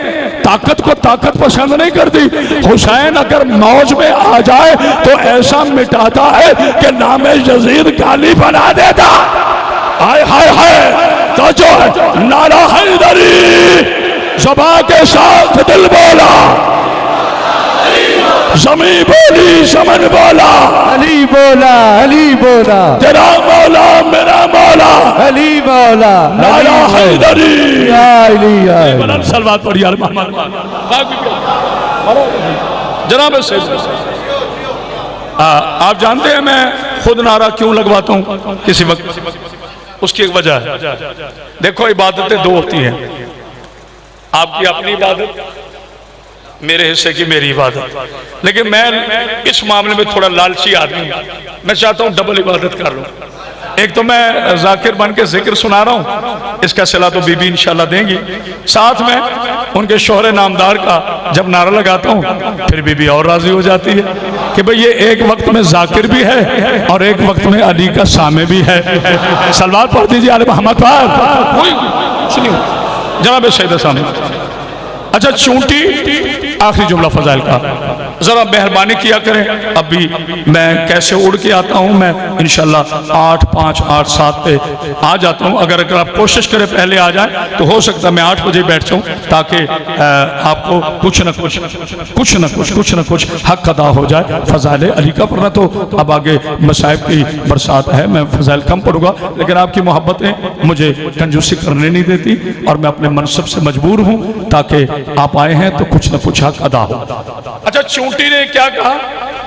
ताकत को ताकत पसंद नहीं करती। हुसैन अगर मौज में आ जाए तो ऐसा मिटाता है कि नाम यजीद गाली बना देता। हाय हाय हाय। तो जो नारा हैदरी ज़बा के साथ दिल बोला, ज़मीं बोली समन बोला, अली बोला, अली बोला, तेरा मौला मेरा मौला, अली मौला, नारा हैदरी। अली सलवात पढ़ी यार जनाब से। आप जानते हैं मैं खुद नारा क्यों लगवाता हूँ किसी वक्त, उसकी एक वजह है। देखो इबादतें दो होती हैं, आपकी अपनी इबादत, मेरे हिस्से की मेरी इबादत। लेकिन मैं इस मामले में थोड़ा लालची आदमी हूं, मैं चाहता हूं डबल इबादत कर लूं। एक तो मैं जाकिर बन के जिक्र सुना रहा हूं, इसका सिला तो बीबी इंशाल्लाह देंगी। साथ में उनके शोहरे नामदार का जब नारा लगाता हूं फिर बीबी और राजी हो जाती है कि भाई ये एक वक्त में जाकिर भी है और एक वक्त में अली का सामे भी है। सलवात पढ़ दीजिए आले मोहम्मद पर। सुनिए जनाब सैयद सामने। अच्छा, चूंटी आखिरी जुमला फजाइल का, जरा मेहरबानी किया करें। अभी मैं कैसे उड़ के आता हूं, मैं इंशाल्लाह 8, 5, 8, 7 पे आ जाता हूं। अगर आप कोशिश करें पहले आ जाए तो हो सकता है मैं 8 बजे बैठ जाऊं, ताकि आपको कुछ न कुछ हक अदा हो जाए फजाइल अली का। वरना तो अब आगे मसाइब की बरसात है, मैं फजाइल कम पढ़ूंगा। लेकिन आपकी मोहब्बतें मुझे कंजूसी करने नहीं देती और मैं अपने मनसब से मजबूर हूँ ताकि आप आए हैं तो कुछ न कुछ हक अदा हो। अच्छा, चूंटी ने क्या कहा?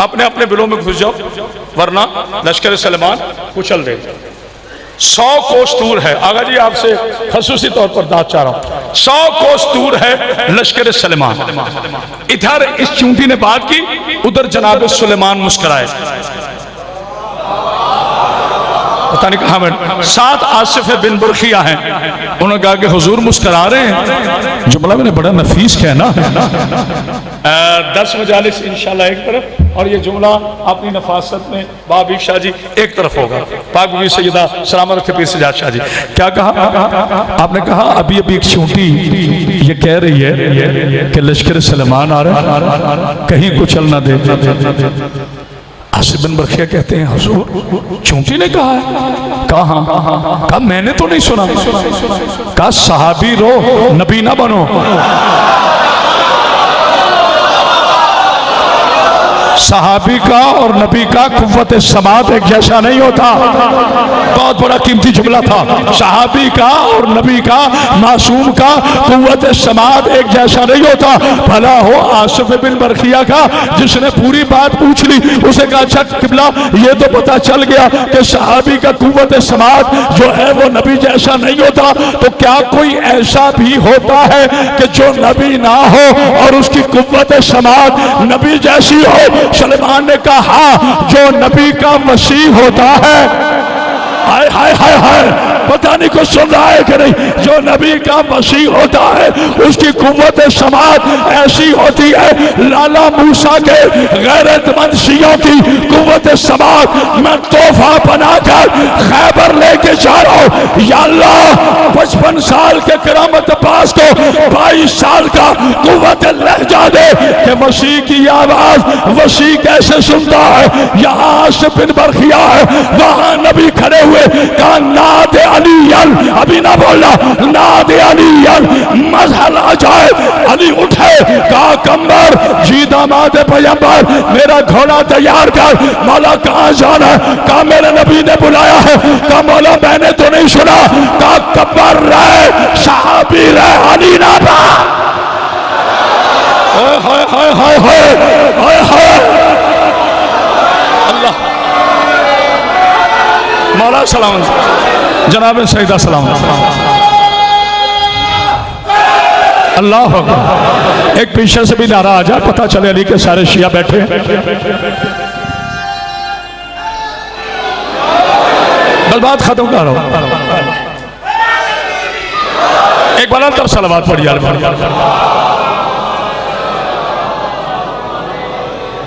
अपने अपने बिलों में घुस जाओ वरना लश्कर सलेमान कुचल दे। 100 कोस दूर है, आगा जी आपसे खसूसी तौर पर दाद चाह रहा हूं, 100 कोस दूर है लश्कर सलेमान। इधर इस चूंटी ने बात की, उधर जनाब सुलेमान मुस्कुराए। पता नहीं कहां बैठ, 7 आसिफ बिन बुरखिया हैं। उन्होंने कहा कि हुजूर मुस्कुरा रहे हैं। जुमला मैंने बड़ा नफीस कहना है। 10 मजालिस इंशाल्लाह एक तरफ, और ये जुमला अपनी नफासत में बाबी शाह जी एक तरफ होगा। पाक बीबी सैयदा सलामत के पीर सजाद शाह जी क्या कहा? आपने कहा अभी अभी एक चूंटी ये कह रही है कि लश्कर सलेमान आ रहा है, कहीं कुचल ना दे। आसिफ बिन बरखिया कहते हैं हुजूर चूंटी ने कहा है? कहा मैंने तो नहीं सुना। कहा सहाबी रो, नबी ना बनो। सहाबी का और नबी का कुव्वत समात एक जैसा नहीं होता। बहुत बड़ा कीमती जुमला था। सहाबी का और नबी का, मासूम का कुव्वत समात एक जैसा नहीं होता। भला हो आसिफ बिन बरखिया का जिसने पूरी बात पूछ ली, उसे कहा अच्छा किबला ये तो पता चल गया कि सहाबी का कुव्वत समात जो है वो नबी जैसा नहीं होता, तो क्या कोई ऐसा भी होता है कि जो नबी ना हो और उसकी कुव्वत समात नबी जैसी हो? सलेमान ने कहा जो नबी का मसीह होता है, हाय हाय हाय हाय, पता नहीं कुछ सुन रहा है कि नहीं, जो नबी का मसीह होता है उसकी कुव्वत समात ऐसी होती है। लाला मूसा के गैरतमंद शियों की कुव्वत समात मैं तोहफा बनाकर खैबर लेके जा रहा हूं। या अल्लाह 55 साल के करामत पास को 22 साल का कुव्वत लहजा दे कि मसीह की आवाज वसी कैसे सुनता है। यहाँ आसिफ बिन बरखिया है, वहां नबी खड़े हुए, कहा नादे अलीयन, अभी ना बोलना, नादे अलीयन मजहर आ जाए। अली उठे, कहा कम्बर जी दामाद पैगंबर मेरा घोड़ा तैयार कर, मौला कहाँ जाना है? कहा मेरे नबी ने बुलाया है। कहा मौला मैंने तो नहीं सुना। कहा कब्बर रहे, सहाबी रहे, अली ना रहा। हाय हाय हाय हाय हाय हाय, अल्लाह मौला सलाम, जनाब सईदा सलाम, अल्लाह अकबर। एक पीछे से भी नारा आ जाए, पता चले अली के सारे शिया बैठे। बस बात खत्म करो, एक बार अंतर सलावत पढ़ यार।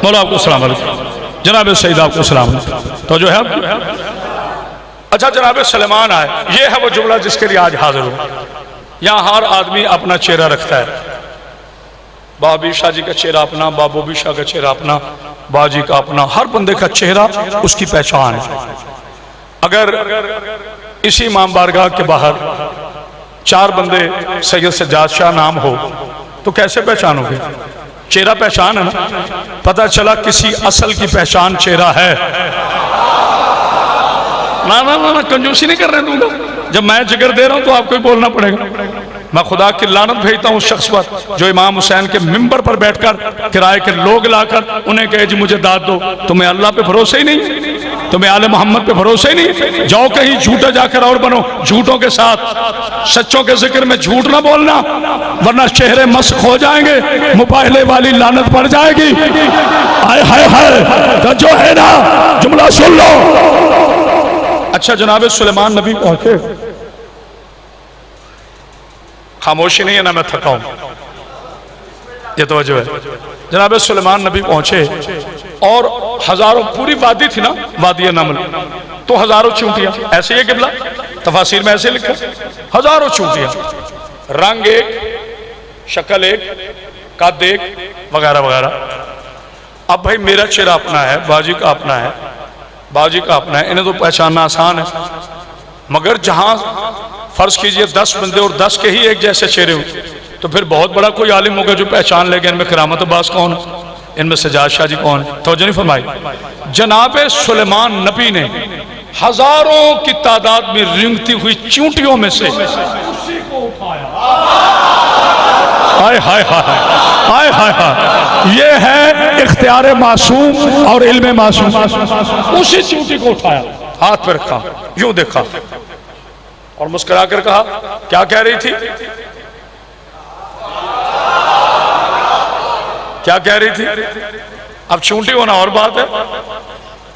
मौला आपको सलाम, जनाब सईदा आपको सलाम। तो जो है अच्छा जनाब सलेमान आए, ये है वो जुमला जिसके लिए आज हाजिर हूं। यहां हर आदमी अपना चेहरा रखता है। बाबी शाह जी का चेहरा अपना, बाबूबी शाह का चेहरा अपना, बाजी का अपना, हर बंदे का चेहरा उसकी पहचान है। अगर इसी इमाम बारगाह के बाहर 4 बंदे सैयद सज्जाद शाह नाम हो तो कैसे पहचानोगे? चेहरा पहचान है ना। पता चला किसी असल की पहचान चेहरा है। ना ना ना, ना कंजूसी नहीं कर रहे दूंगा। जब मैं जिगर दे रहा हूं तो आपको ही बोलना पड़ेगा। मैं खुदा की लानत भेजता हूं उस शख्स पर जो इमाम हुसैन के मिंबर पर बैठकर किराए के लोग लाकर उन्हें कहे जी मुझे दाद दो। तुम्हें अल्लाह पे भरोसा ही नहीं, तुम्हें आले मोहम्मद पे भरोसा ही नहीं। जाओ कहीं झूठा जाकर और बनो झूठों के साथ। सच्चों के जिक्र में झूठ ना बोलना, वरना चेहरे मस्क हो जाएंगे, मुबाहले वाली लानत पड़ जाएगी। हाय हाय हाय, तो जो है ना जुमला सुन लो। अच्छा जनाब सुलेमान नबी पहुंचे, खामोशी नहीं है ना मैं थका हूं, ये तो वजह है। जनाब सुलेमान नबी पहुंचे और हजारों, पूरी वादी थी ना, वादी नमल, तो हजारों चूंटियां, ऐसे ही किबला तफासिर में ऐसे लिखा, हजारों चूंटियां, रंग एक, शक्ल एक, कद एक, वगैरह वगैरह। अब भाई मेरा चेहरा अपना है, बाजी का अपना है, बाजी का अपना है, इन्हें तो पहचानना आसान है। मगर जहां फर्ज कीजिए 10 बंदे और 10 के ही एक जैसे चेहरे हो, तो फिर बहुत बड़ा कोई आलिम होगा जो पहचान लेगा इनमें करामत अब्बास कौन है, इनमें सजाद शाह जी कौन है। तवज्जो नहीं फरमाई। जनाब सुलेमान नबी ने हजारों की तादाद में रेंगती हुई चूंटियों में से हाय हाय हाय हाय हाय हाय। ये है इख्तियार मासूम और इल्म मासूम। उसी चींटी को उठाया, हाथ पर रखा, यूं देखा और मुस्कुरा कर कहा, क्या कह रही थी? क्या कह रही थी? अब चूंटी होना और बात है,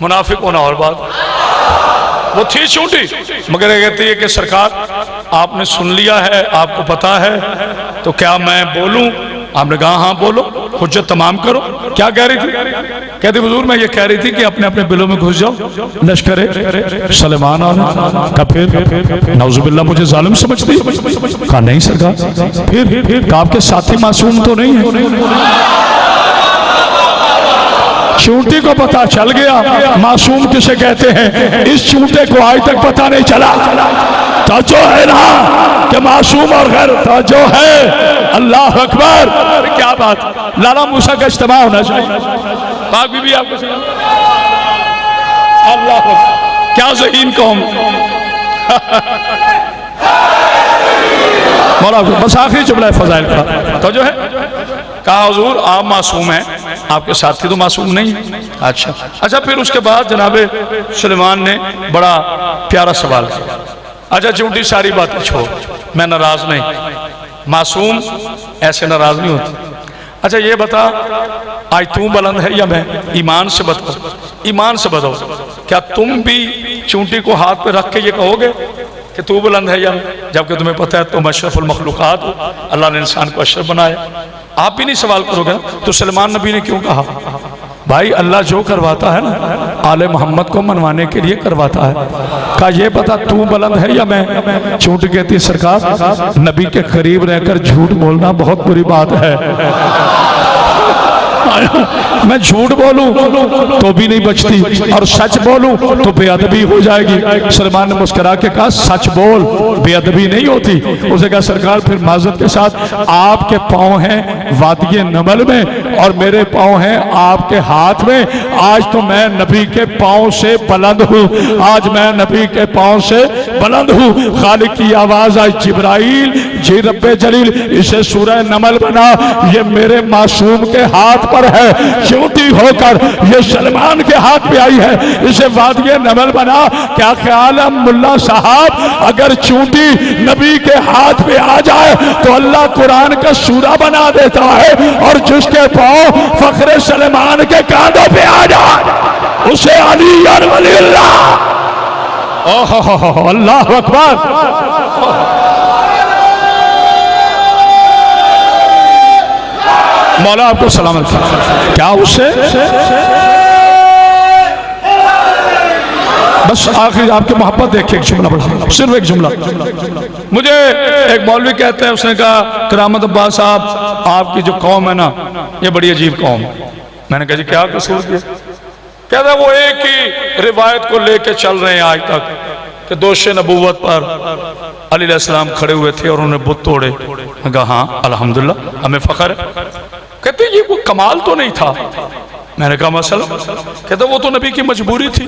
मुनाफिक होना और बात है। वो थी चूंटी, मगर ये कहती है कि सरकार आपने सुन लिया है, आपको पता है, तो क्या मैं बोलूं? आपने कहा हाँ बोलो, हुज्जत तमाम करो। क्या कह रही थी? कहती हुजूर मैं ये कह रही थी कि अपने अपने बिलों में घुस जाओ, लश्करे सलेमान का फिर नौजुबिल्लाह मुझे जालिम समझती है। कहा नहीं सरकार। फिर आपके साथी मासूम तो नहीं है? चूंटी को पता चल गया मासूम किसे कहते हैं। इस चूंटे को आज तक पता नहीं चला। ताजो है ना कि मासूम और गैर ताजो है। अल्लाह अकबर। क्या बात, लाला मूसा का इज्तिमा होना चाहिए। पाक बीबी आपको अल्लाह अकबर, क्या ज़हीन कौम। मौला बस आखिरी जुमला फजाइल का तो जो है, कहा हुजूर आप मासूम हैं, आपके साथी तो मासूम नहीं है। अच्छा फिर उसके बाद जनाबे सुलेमान ने बड़ा प्यारा सवाल किया। अच्छा चूंटी सारी बातें छोड़, मैं नाराज नहीं, मासूम ऐसे नाराज नहीं होती। अच्छा ये बता, आज तू बुलंद है या मैं? ईमान से बताओ, ईमान से बताओ, क्या तुम भी चूंटी को हाथ पे रख के ये कहोगे कि तू बुलंद है या मैं? जबकि तुम्हें पता है तुम अशरफुल मखलूकात हो, अल्लाह ने इंसान को अशरफ बनाया। आप भी नहीं सवाल करोगे तो सलमान नबी ने क्यों कहा? भाई अल्लाह जो करवाता है ना आले मोहम्मद को मनवाने के लिए करवाता है। कहा ये बता तू बुलंद है या मैं? चूंटी कहती सरकार नबी के करीब रहकर झूठ बोलना बहुत बुरी बात है। मैं झूठ बोलूं तो भी नहीं बचती और सच बोलूं तो बेअदबी हो जाएगी। सलमान ने मुस्कुरा के कहा सच बोल, बेअदबी नहीं होती। उसे कहा सरकार फिर माजरत के साथ आपके पांव हैं वादिये नमल में और मेरे पांव हैं आपके हाथ में। आज तो मैं नबी के पांव से बुलंद हूँ, आज मैं नबी के पांव से बुलंद हूँ। खालिक की आवाज आई जिब्राइल जी रब्बे जलील इसे सूरह नमल बना, ये मेरे मासूम के हाथ पर है। चूंटी होकर ये सलमान के हाथ पे आई है, इसे वादिये नमल बना। क्या ख्याल है मुल्ला साहब, अगर चूंटी नबी के हाथ पे आ जाए तो अल्लाह कुरान का सूरा बना देता है, और जिसके पांव फखरे सलमान के कांधों पे आ जाए उसे अली और वलीउल्लाह। ओहो अल्लाह अकबर। मौला आपको सलामत। क्या उसे बस आखिर आपकी मोहब्बत देखिए, एक जुमला बढ़ा, सिर्फ एक जुमला। मुझे एक मौलवी कहते हैं, उसने कहा करामत अब्बास साहब आपकी जो कौम है ना ये बड़ी अजीब कौम है। मैंने कहा जी क्या कसूर किया? कहता है वो एक ही रिवायत को लेके चल रहे हैं आज तक कि दोषे नबूवत पर अली अलैहिस्सलाम खड़े हुए थे और उन्होंने बुत तोड़े। मैं कहा हाँ अल्हम्दुलिल्लाह हमें फख्र है। कहते ये वो कमाल तो नहीं था। मैंने कहा मसला? कहते वो तो नबी की मजबूरी थी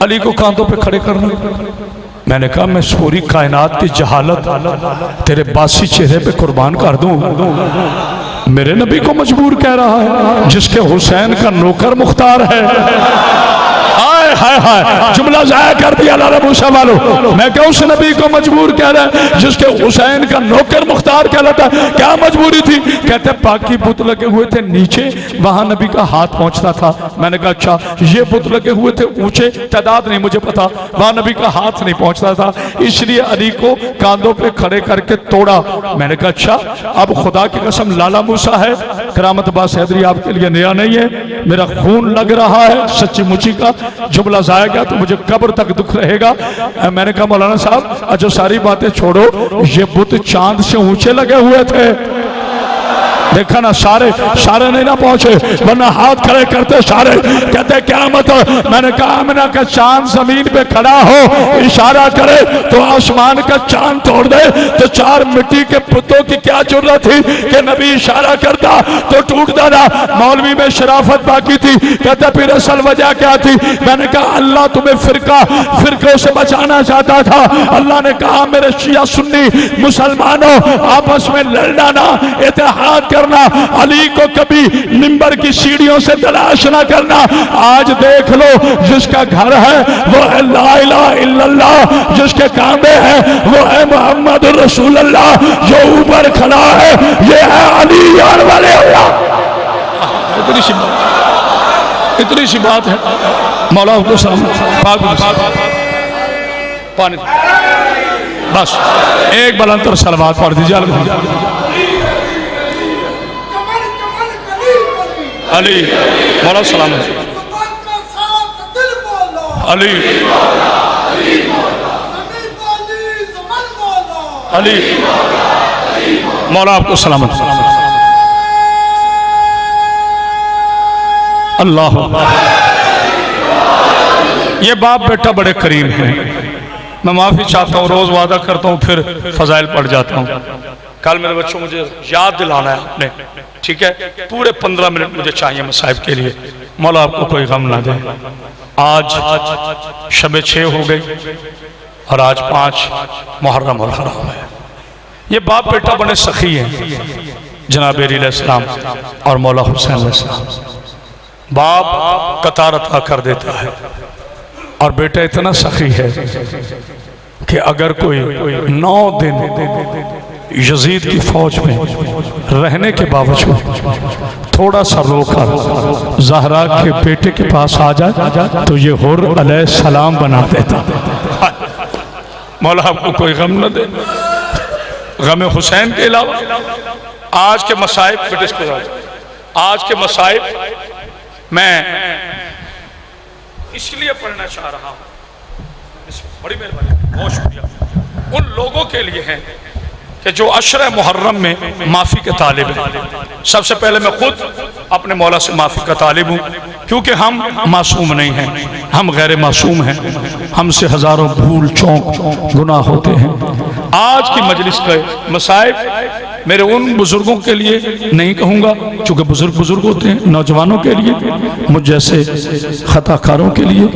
अली को कांधों पे खड़े करना। मैंने कहा मैं पूरी कायनात की जहालत तेरे बासी चेहरे पे कुर्बान कर दूं, मेरे नबी को मजबूर कह रहा है जिसके हुसैन का नौकर मुख्तार है। हाय हाय जुमला जाया कर दिया लाला मूसा वालों। मैं क्या उस नबी को मजबूर कह रहा है जिसके हुसैन का नौकर मुख्तार कहलाता है? क्या मजबूरी थी? कहते पाकी बुत लगे हुए थे नीचे, वहां नबी का हाथ पहुंचता था। मैंने कहा अच्छा ये बुत लगे हुए थे ऊंचे, तादाद नहीं मुझे पता, वहां नबी का हाथ नहीं पहुंचता था, इसलिए अली को कांधों पे खड़े करके तोड़ा। मैंने कहा अच्छा अब खुदा की कसम लाला मूसा है, करामत अब्बास हैदरी आपके लिए नया नहीं है, मेरा खून लग रहा है सच्ची मुची का। जुमला जाया गया तो मुझे कब्र तक दुख रहेगा। मैंने कहा मौलाना साहब अच्छा सारी बातें छोड़ो, ये बुत चांद से ऊंचे लगे हुए थे। देखा ना, सारे सारे नहीं ना पहुंचे, वरना हाथ खड़े करते सारे, कहते क्या मत। मैंने कहा आमिना का चांद जमीन पे खड़ा हो, इशारा करे तो आसमान का चांद तोड़ दे, तो 4 मिट्टी के पुतों की क्या जरूरत थी कि नबी इशारा करता तो टूटता ना। मौलवी में शराफत बाकी थी, कहते फिर असल वजह क्या थी। मैंने कहा अल्लाह तुम्हें फिरकों से बचाना चाहता था। अल्लाह ने कहा मेरे शिया सुन्नी मुसलमानों आपस में लड़ना ना, इत्तेहाद करना। अली को कभी मिंबर की सीढ़ियों से तलाश ना करना। आज देख लो, जिसका घर है वो है ला इलाहा इल्लल्लाह, जिसके कांबे हैं वो है मोहम्मद रसूलुल्लाह, जो ऊपर खड़ा है ये है अली यार वाले अल्लाह। इतनी सी बात है। मौला को पानी बस एक बलंतर सलवात पढ़ दीजिए। अली मौला सलाम अली अली मौला आपको सलामत। अल्लाह ये बाप बेटा बड़े करीम हैं। मैं माफ़ी चाहता हूँ, रोज़ वादा करता हूँ फिर फजाइल पढ़ जाता हूँ। कल मेरे बच्चों मुझे याद दिलाना है आपने, ठीक है। पूरे 15 मिनट मुझे चाहिए मसाहिब के लिए। मौला आपको कोई गम ना दे। आज शब 6 हो गई और आज 5 मुहर्रम और हराम है। ये बाप बेटा बड़े सखी हैं, जनाब अलैहिस्सलाम और मौला हुसैन अलैहिस्सलाम। बाप कतार अता कर देता है और बेटा इतना सखी है कि अगर कोई 9 दिन यजीद की फौज में रहने के बावजूद थोड़ा सा रोकर ज़हरा के बेटे के पास आ जाए तो ये हुर अलैहिस्सलाम बना देता। मौला आपको कोई गम न दे। गम हुसैन के अलावा आज के मसाइब, आज के मसाइब मैं इसलिए पढ़ना चाह रहा हूँ, बड़ी मेहरबानी, बहुत शुक्रिया उन लोगों के लिए हैं कि जो अशर मुहर्रम में माफ़ी के तालिब हैं। सबसे पहले मैं खुद अपने मौला से माफ़ी का तालिब हूँ, क्योंकि हम मासूम नहीं हैं, हम गैर मासूम हैं, हमसे हज़ारों भूल चौंक गुनाह होते हैं। आज की मजलिस के मसाइब मेरे उन बुजुर्गों के लिए नहीं कहूँगा, चूँकि बुजुर्ग होते हैं, नौजवानों के लिए, मुझ जैसे खताकारों के लिए,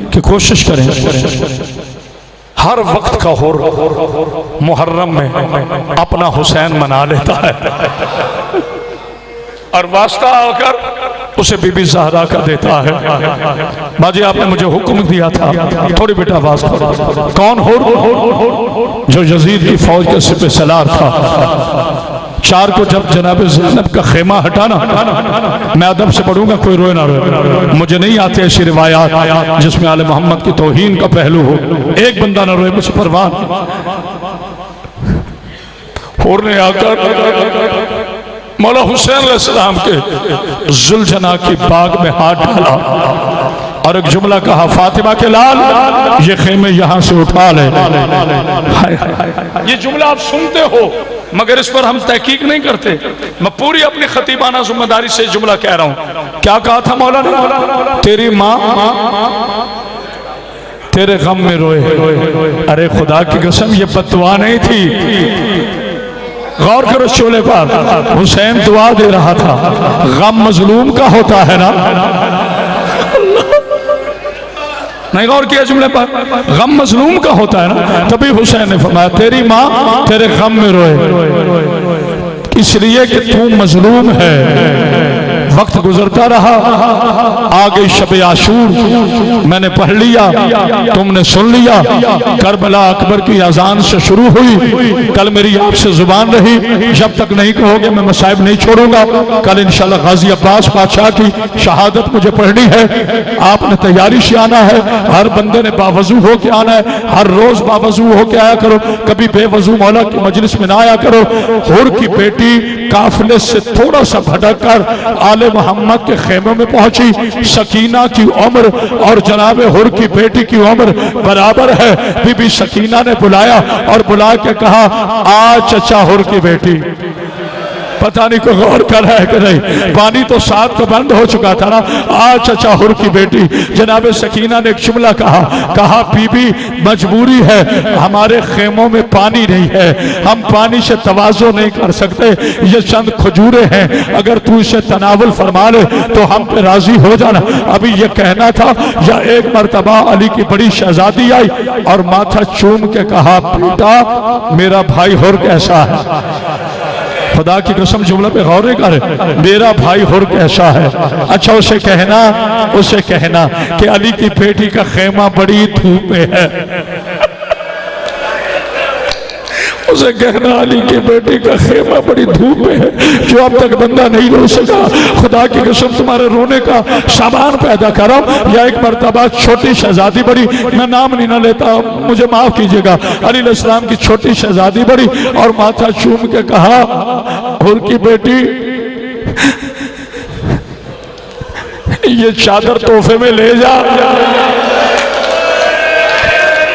कि कोशिश करें हर वक्त का मुहर्रम में अपना हुसैन मना लेता है और वास्ता आकर उसे बीबी ज़हरा का देता है। बाजी आपने मुझे हुक्म दिया था, थोड़ी बेटा आवाज कौन हो जो यजीद की फौज के सिपह सलार था। 4 को जब जनाब ज़ैनब का खेमा हटाना, मैं अदब से पढ़ूंगा, कोई रोए ना रोए। मुझे नहीं आते ऐसी रिवायात जिसमें आले मोहम्मद की तौहीन का पहलू हो। एक बंदा ना रोए, मुझे परवाह। और ने आकर मौला हुसैन अलैहिस्सलाम के जुल्झना की बाग में हाथ डाला और एक जुमला कहा, फातिमा के लाल ये खेमे यहां से उठा ले। ये जुमला आप सुनते हो मगर इस पर हम तहकीक नहीं करते। मैं पूरी अपनी खतीबाना जिम्मेदारी से जुमला कह रहा हूं। क्या कहा था मौला ने? तेरी माँ तेरे गम में रोए। अरे खुदा की कसम ये बददुआ नहीं थी। गौर करो शोले पर, हुसैन दुआ दे रहा था। गम मजलूम का होता है ना, नहीं गौर किया जुमले पर? गम मजलूम का होता है ना। तभी हुसैन ने फरमाया तेरी माँ तेरे गम में रोए, इसलिए कि तू मजलूम है। वक्त गुजरता रहा, आ गई शब आशूर, मैंने पढ़ लिया, तुमने सुन लिया। करबला अकबर की अजान से शुरू हुई, कल मेरी आपसे जुबान रही, जब तक नहीं कहोगे मैं मसाइब नहीं छोड़ूंगा। कल इंशाल्लाह गाजी अब्बास बादशाह की शहादत मुझे पढ़नी है। आपने तैयारी से आना है, हर बंदे ने बावजू हो के आना है। हर रोज बावजू हो के आया करो, कभी बेवजू मौला की मजलिस में ना आया करो। हुर की बेटी काफिले से थोड़ा सा भटक कर आले मोहम्मद के खेमे में पहुंची। सकीना की उम्र और जनाब हुर की बेटी की उम्र बराबर है। बीबी सकीना ने बुलाया और बुला के कहा, आ चचा हुर की बेटी। पता नहीं कोई गौर कर रहा है कि नहीं। पानी तो साथ तो बंद हो चुका था ना। आज चचा हुर की बेटी जनाब सकीना ने एक जुमला कहा बीबी मजबूरी है, हमारे खेमों में पानी नहीं है, हम पानी से तवाज़ो नहीं कर सकते, ये चंद खजूरें हैं, अगर तू इसे तनावुल फरमा ले तो हम पे राजी हो जाना। अभी ये कहना था या एक मर्तबा अली की बड़ी शहजादी आई और माथा चूम के कहा बेटा मेरा भाई हुर कैसा है। खुदा की कसम जुमला पे गौर नहीं कर, मेरा भाई हुर कैसा है। अच्छा उसे कहना कि अली की बेटी का खेमा बड़ी धूप में है। उसे कहना अली की बेटी का खेमा बड़ी धूप में है, जो अब तक बंदा नहीं रो सका। खुदा की कसम तुम्हारे रोने का सामान पैदा करो। या एक मर्तबा छोटी शहजादी बड़ी, मैं नाम नहीं ना लेता मुझे माफ कीजिएगा, अली अलैहिस्सलाम की छोटी शहजादी बड़ी और माथा चूम के कहा हुर की बेटी ये चादर तोहफे में ले जा।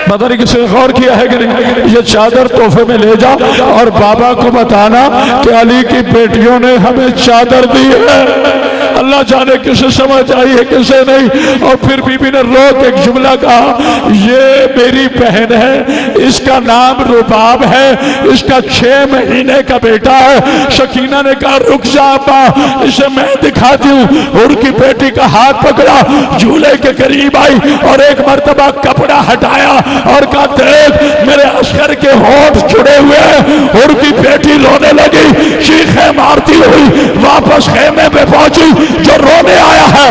पता नहीं किसी ने गौर किया है कि नहीं। ये चादर तोहफे में ले जा और बाबा को बताना कि अली की बेटियों ने हमें चादर दी है। अल्लाह जाने किसे समझ आई है किसे नहीं। और फिर बीबी ने रो के एक जुमला कहा ये मेरी बहन है, इसका नाम रुबाब है, इसका 6 महीने का बेटा है। शकीना ने कहा रुक जा अब्बा, इसे मैं दिखाती हूँ। हुर की बेटी का हाथ पकड़ा, झूले के करीब आई और एक मर्तबा कपड़ा हटाया और कहा देख मेरे अस्कर के होंठ जुड़े हुए हैं। हुर की बेटी रोने लगी, चीखें मारती हुई वापस खेमे में पहुंची जो रोने आया है।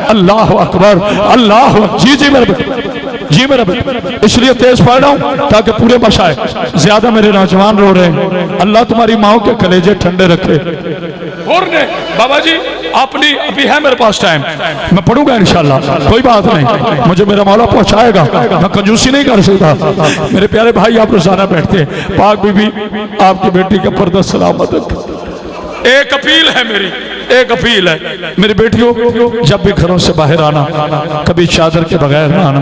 अल्लाह अकबर, अल्लाह। जी मेरे बेटे इसलिए तेज पढ़ रहा हूं ताकि पूरे मशाए ज्यादा मेरे नौजवान रो रहे हैं। अल्लाह तुम्हारी माओ के कलेजे ठंडे रखे। और ने बाबा जी अपनी अभी है मेरे पास टाइम, मैं पढ़ूंगा इंशाल्लाह, कोई बात नहीं, मुझे मेरा मौला पहुंचाएगा, मैं कंजूसी नहीं कर सकता। मेरे प्यारे भाई आप रोजाना बैठते हैं, पाक बीबी आपकी बेटी का पर्दा सलामत रखे। एक अपील है मेरी, एक अपील है मेरी बेटियों, जब भी घरों से बाहर आना कभी चादर के बगैर ना आना।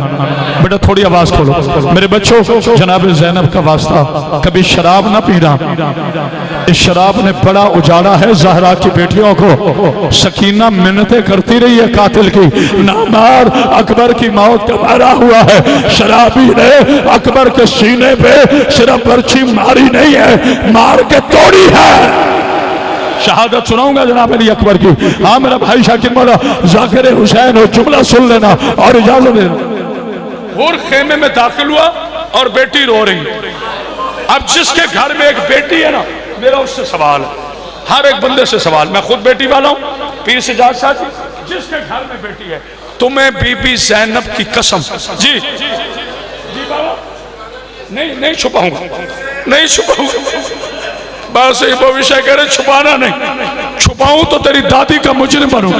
बेटा थोड़ी आवाज खोलो। मेरे बच्चों जनाब ज़ैनब का वास्ता, कभी शराब ना पीना। इस शराब ने बड़ा उजाड़ा है ज़हरा की बेटियों को। सकीना मिन्नतें करती रही है कातिल की, ना मार, अकबर की मौत का मारा हुआ है। शराबी ने अकबर के सीने पे सिर्फ बर्छी मारी नहीं है, मार के तोड़ी है। शहादत सुनाऊंगा जनाब अली अकबर की। हाँ मेरा भाई शाकिर मौला जाकिर हुसैन हो, जुमला सुन लेना और इजाजत देना। और खेमे में दाखिल हुआ और बेटी रो रही। अब जिसके घर में एक बेटी है ना, मेरा उससे सवाल है, हर एक बंदे से सवाल, मैं खुद बेटी वाला हूँ, पीर सजाद साथी, जिसके घर में बेटी है तुम्हें बीबी ज़ैनब की कसम, जी बाबा नहीं छुपाऊंगा, नहीं छुपाऊंगा। बस ये भविष्य कह रहे छुपाना नहीं, छुपाऊं तो तेरी दादी का मुजरिम बनूं,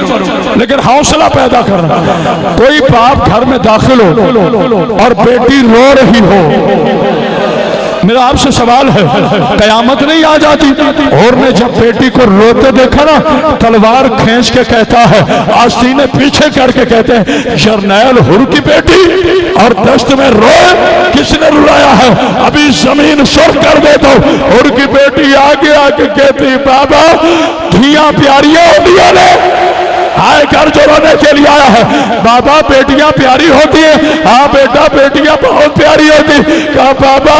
लेकिन हौसला पैदा करना। कोई बाप घर में दाखिल हो और बेटी रो रही हो, मेरा आपसे सवाल है, कयामत नहीं आ जाती? और ने जब बेटी को रोते देखा ना, तलवार खींच के कहता है, आस्तीने पीछे करके कहते हैं जरनैल हुर की बेटी और दस्त में रोए, किसने रुलाया है? अभी जमीन सुर कर दे दो। हुर की बेटी आगे आके कहती बाबा धिया प्यारियां होती ने हाय कर जो रोने के लिए आया है। बाबा बेटियां प्यारी होती है? हाँ बेटा बेटियां बहुत प्यारी होती। कहा बाबा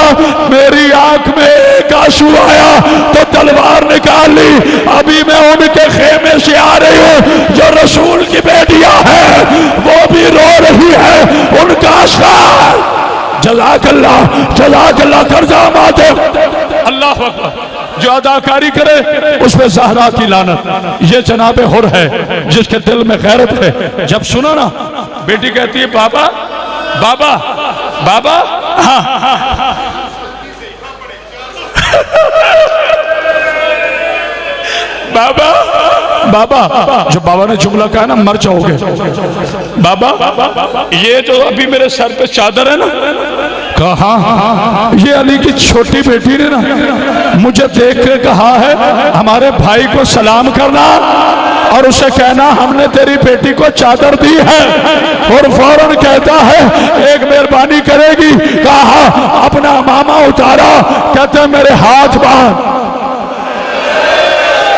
मेरी आंख में एक आंसू आया तो तलवार निकाल ली, अभी मैं उनके खेमे से आ रही हूँ जो रसूल की बेटियां हैं, वो भी रो रही है, उनका असर जज़ाकल्लाह कर्जा माते। अल्लाह अकबर। जो अदाकारी करे उस पे ज़हरा की लानत। ये जनाब हुर है जिसके दिल में गैरत है। जब सुनो ना बेटी कहती है बाबा बाबा बाबा, हाँ बाबा बाबा, जो बाबा ने जुमला कहा ना मर जाओगे बाबा, ये जो अभी मेरे सर पे चादर है ना, कहा ये अली की छोटी बेटी ने ना मुझे देख के कहा है हमारे भाई को सलाम करना और उसे कहना हमने तेरी बेटी को चादर दी है। और फौरन कहता है एक मेहरबानी करेगी? कहा अपना मामा उतारा, कहते मेरे हाथ बांध।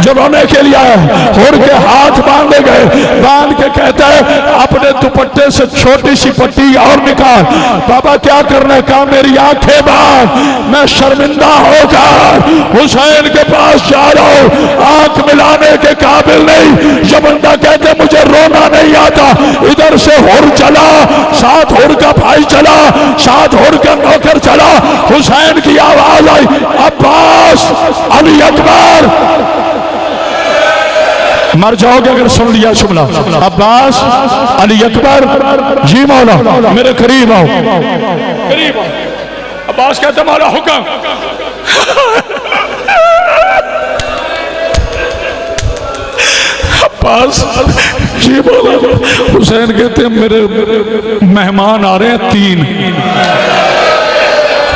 जो रोने के लिए आया, हुर के हाथ बांधे गए, बांध के कहता है अपने दुपट्टे से छोटी सी पट्टी और निकाल। बाबा क्या करना है? कहा मेरी आंखें बांध, मैं शर्मिंदा होकर हुसैन के पास जा रहा हूं, आंख मिलाने के काबिल नहीं। ये बंदा कहते मुझे रोना नहीं आता। इधर से हुर चला, साथ हुर का भाई चला, साथ हुर का नौकर चला। हुसैन की आवाज आई, अब्बास, अली अकबर। मर जाओगे अगर सुन लिया जुमला। अब्बास, अली अकबर, जी मौला मेरे करीब आओ, करीब आओ। अब्बास कहते मौला हुक्म। अब्बास, जी मौला। हुसैन कहते मेरे मेहमान आ रहे हैं, 3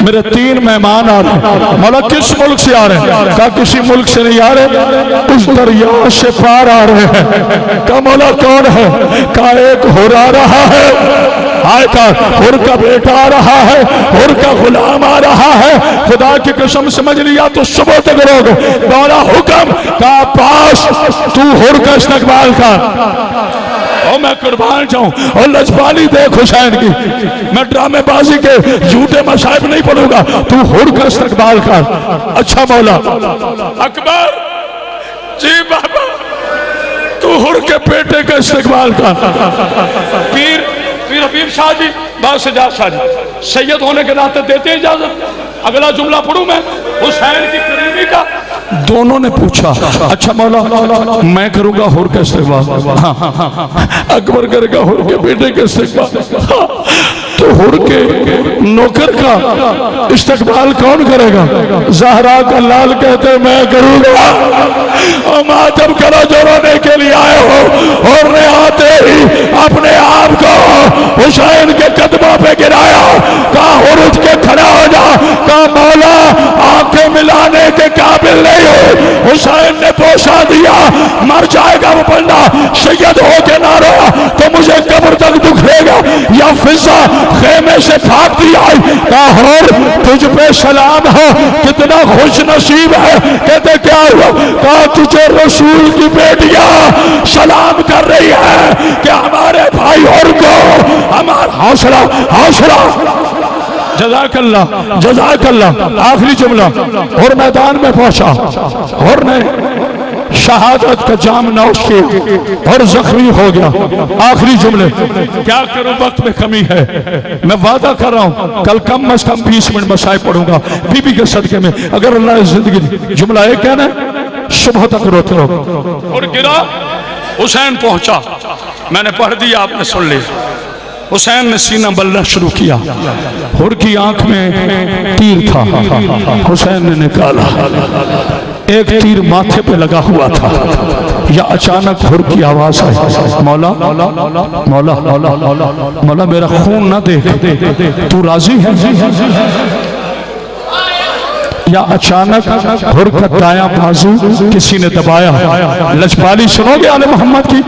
मेरे 3 मेहमान आ रहे हैं। मौला किस मुल्क से आ रहे हैं? कहा किसी मुल्क से नहीं आ रहे, उस दरिया से पार आ रहे हैं। कहा मौला कौन है? कहा एक हुर आ रहा है। आए का हुर का बेटा आ रहा है, हुर का गुलाम आ रहा है। खुदा की कसम समझ लिया तो सुबह तक रोगे। मौला हुक्म। कहा पास तू हुर का इस्तकबाल कर और मैं कुर्बान जाऊं। और लजपाली देख हुसैन की, मैं ड्रामेबाजी के झूठे मसाइब नहीं पढ़ूंगा, तू हुर का इस्तकबाल कर। अच्छा मौला। अकबर, जी बाबा, तू हुर के बेटे का इस्तकबाल कर। पीर हबीब शाह जी, बासजाद शाह जी, सैयद होने के नाते देते इजाजत? अगला जुमला पढ़ूं मैं हुसैन की करीबी का। दोनों ने पूछा अच्छा मौला मैं करूंगा हुर का इस्तेमाल। अकबर करेगा हुर के बेटे का इस्तेमाल, तो हुर के नौकर का इस्तकबाल कौन करेगा? ज़हरा का लाल कहते मैं करूंगा। और मातम करो जो रोने के लिए आए हो। और ने आते ही अपने आप को हुसैन के कदमों पे गिराया। कहा हुर उठ के खड़ा हो जा। कहा मौला आंखें मिलाने के काबिल नहीं हो। हुसैन ने पोसा दिया, मर जाएगा वो बंदा, सैयद हो के ना रोया तो मुझे कब्र तक दुखेगा। या फिजा खेमे से भागती आई। कहा हुर तुझ पे सलाम हो, कितना खुश नसीब है। कहते क्या हुआ? कहा तुझे रसूल की बेटियां सलाम कर रही है कि हमारे भाई हुर को हमारा हौसला हौसला। जज़ाकल्लाह जज़ाकल्लाह। आखिरी जुमला। और मैदान में पहुंचा और ने शहादत का जाम नौश किया और जख्मी हो गया। आखिरी जुमले। क्या करूं वक्त में कमी है, मैं वादा कर रहा हूं कल कम अज कम 20 मिनट मसाए पढ़ूंगा बीबी के सदके में। अगर अल्लाह ने जिंदगी। जुमला एक कहना सुबह तक रोते रहो। और गिरा, हुसैन पहुंचा, मैंने पढ़ दिया, आपने सुन लिया। हुसैन ने सीना बलना शुरू किया। हुर की आंख में तीर था, हुसैन ने निकाला। एक तीर माथे पे लगा हुआ था। या अचानक हुर की आवाज आई, मौला मौला मौला मेरा खून ना देख, तू राजी है? या अचानक हुर का दायां बाजू किसी ने दबाया। लजपाली सुनोगे आले मोहम्मद की?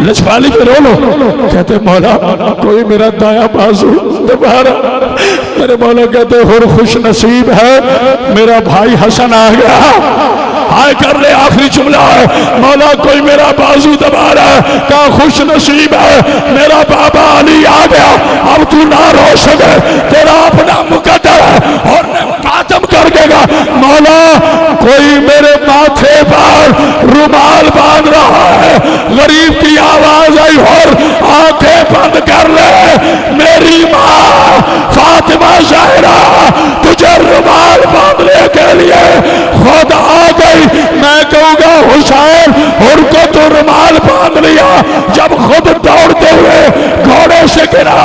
लजपाली पे रो लो। कहते मौला कोई मेरा दायां बाजू दबा रहा। मेरे मौला कहते हुर खुश नसीब है, मेरा भाई हसन आ गया। हाय कर ले, आखिरी जुमला है। मौला कोई मेरा बाजू दबा रहा है, क्या खुश नसीब है, मेरा बाबा अली आ गया। अब तू ना रो सके, तेरा अपना मुकद्दर है और मातम कर देगा। मौला कोई मेरे माथे पर रुमाल बांध रहा है। गरीब की आवाज आई और आंखें बंद कर ले, मेरी माँ फातिमा ज़हरा तुझे रुमाल बांधने के लिए खुद आ गई। मैं कहूंगा हुसैन हुर को तो रुमाल बांध लिया जब खुद दौड़ते हुए घोड़े से गिरा।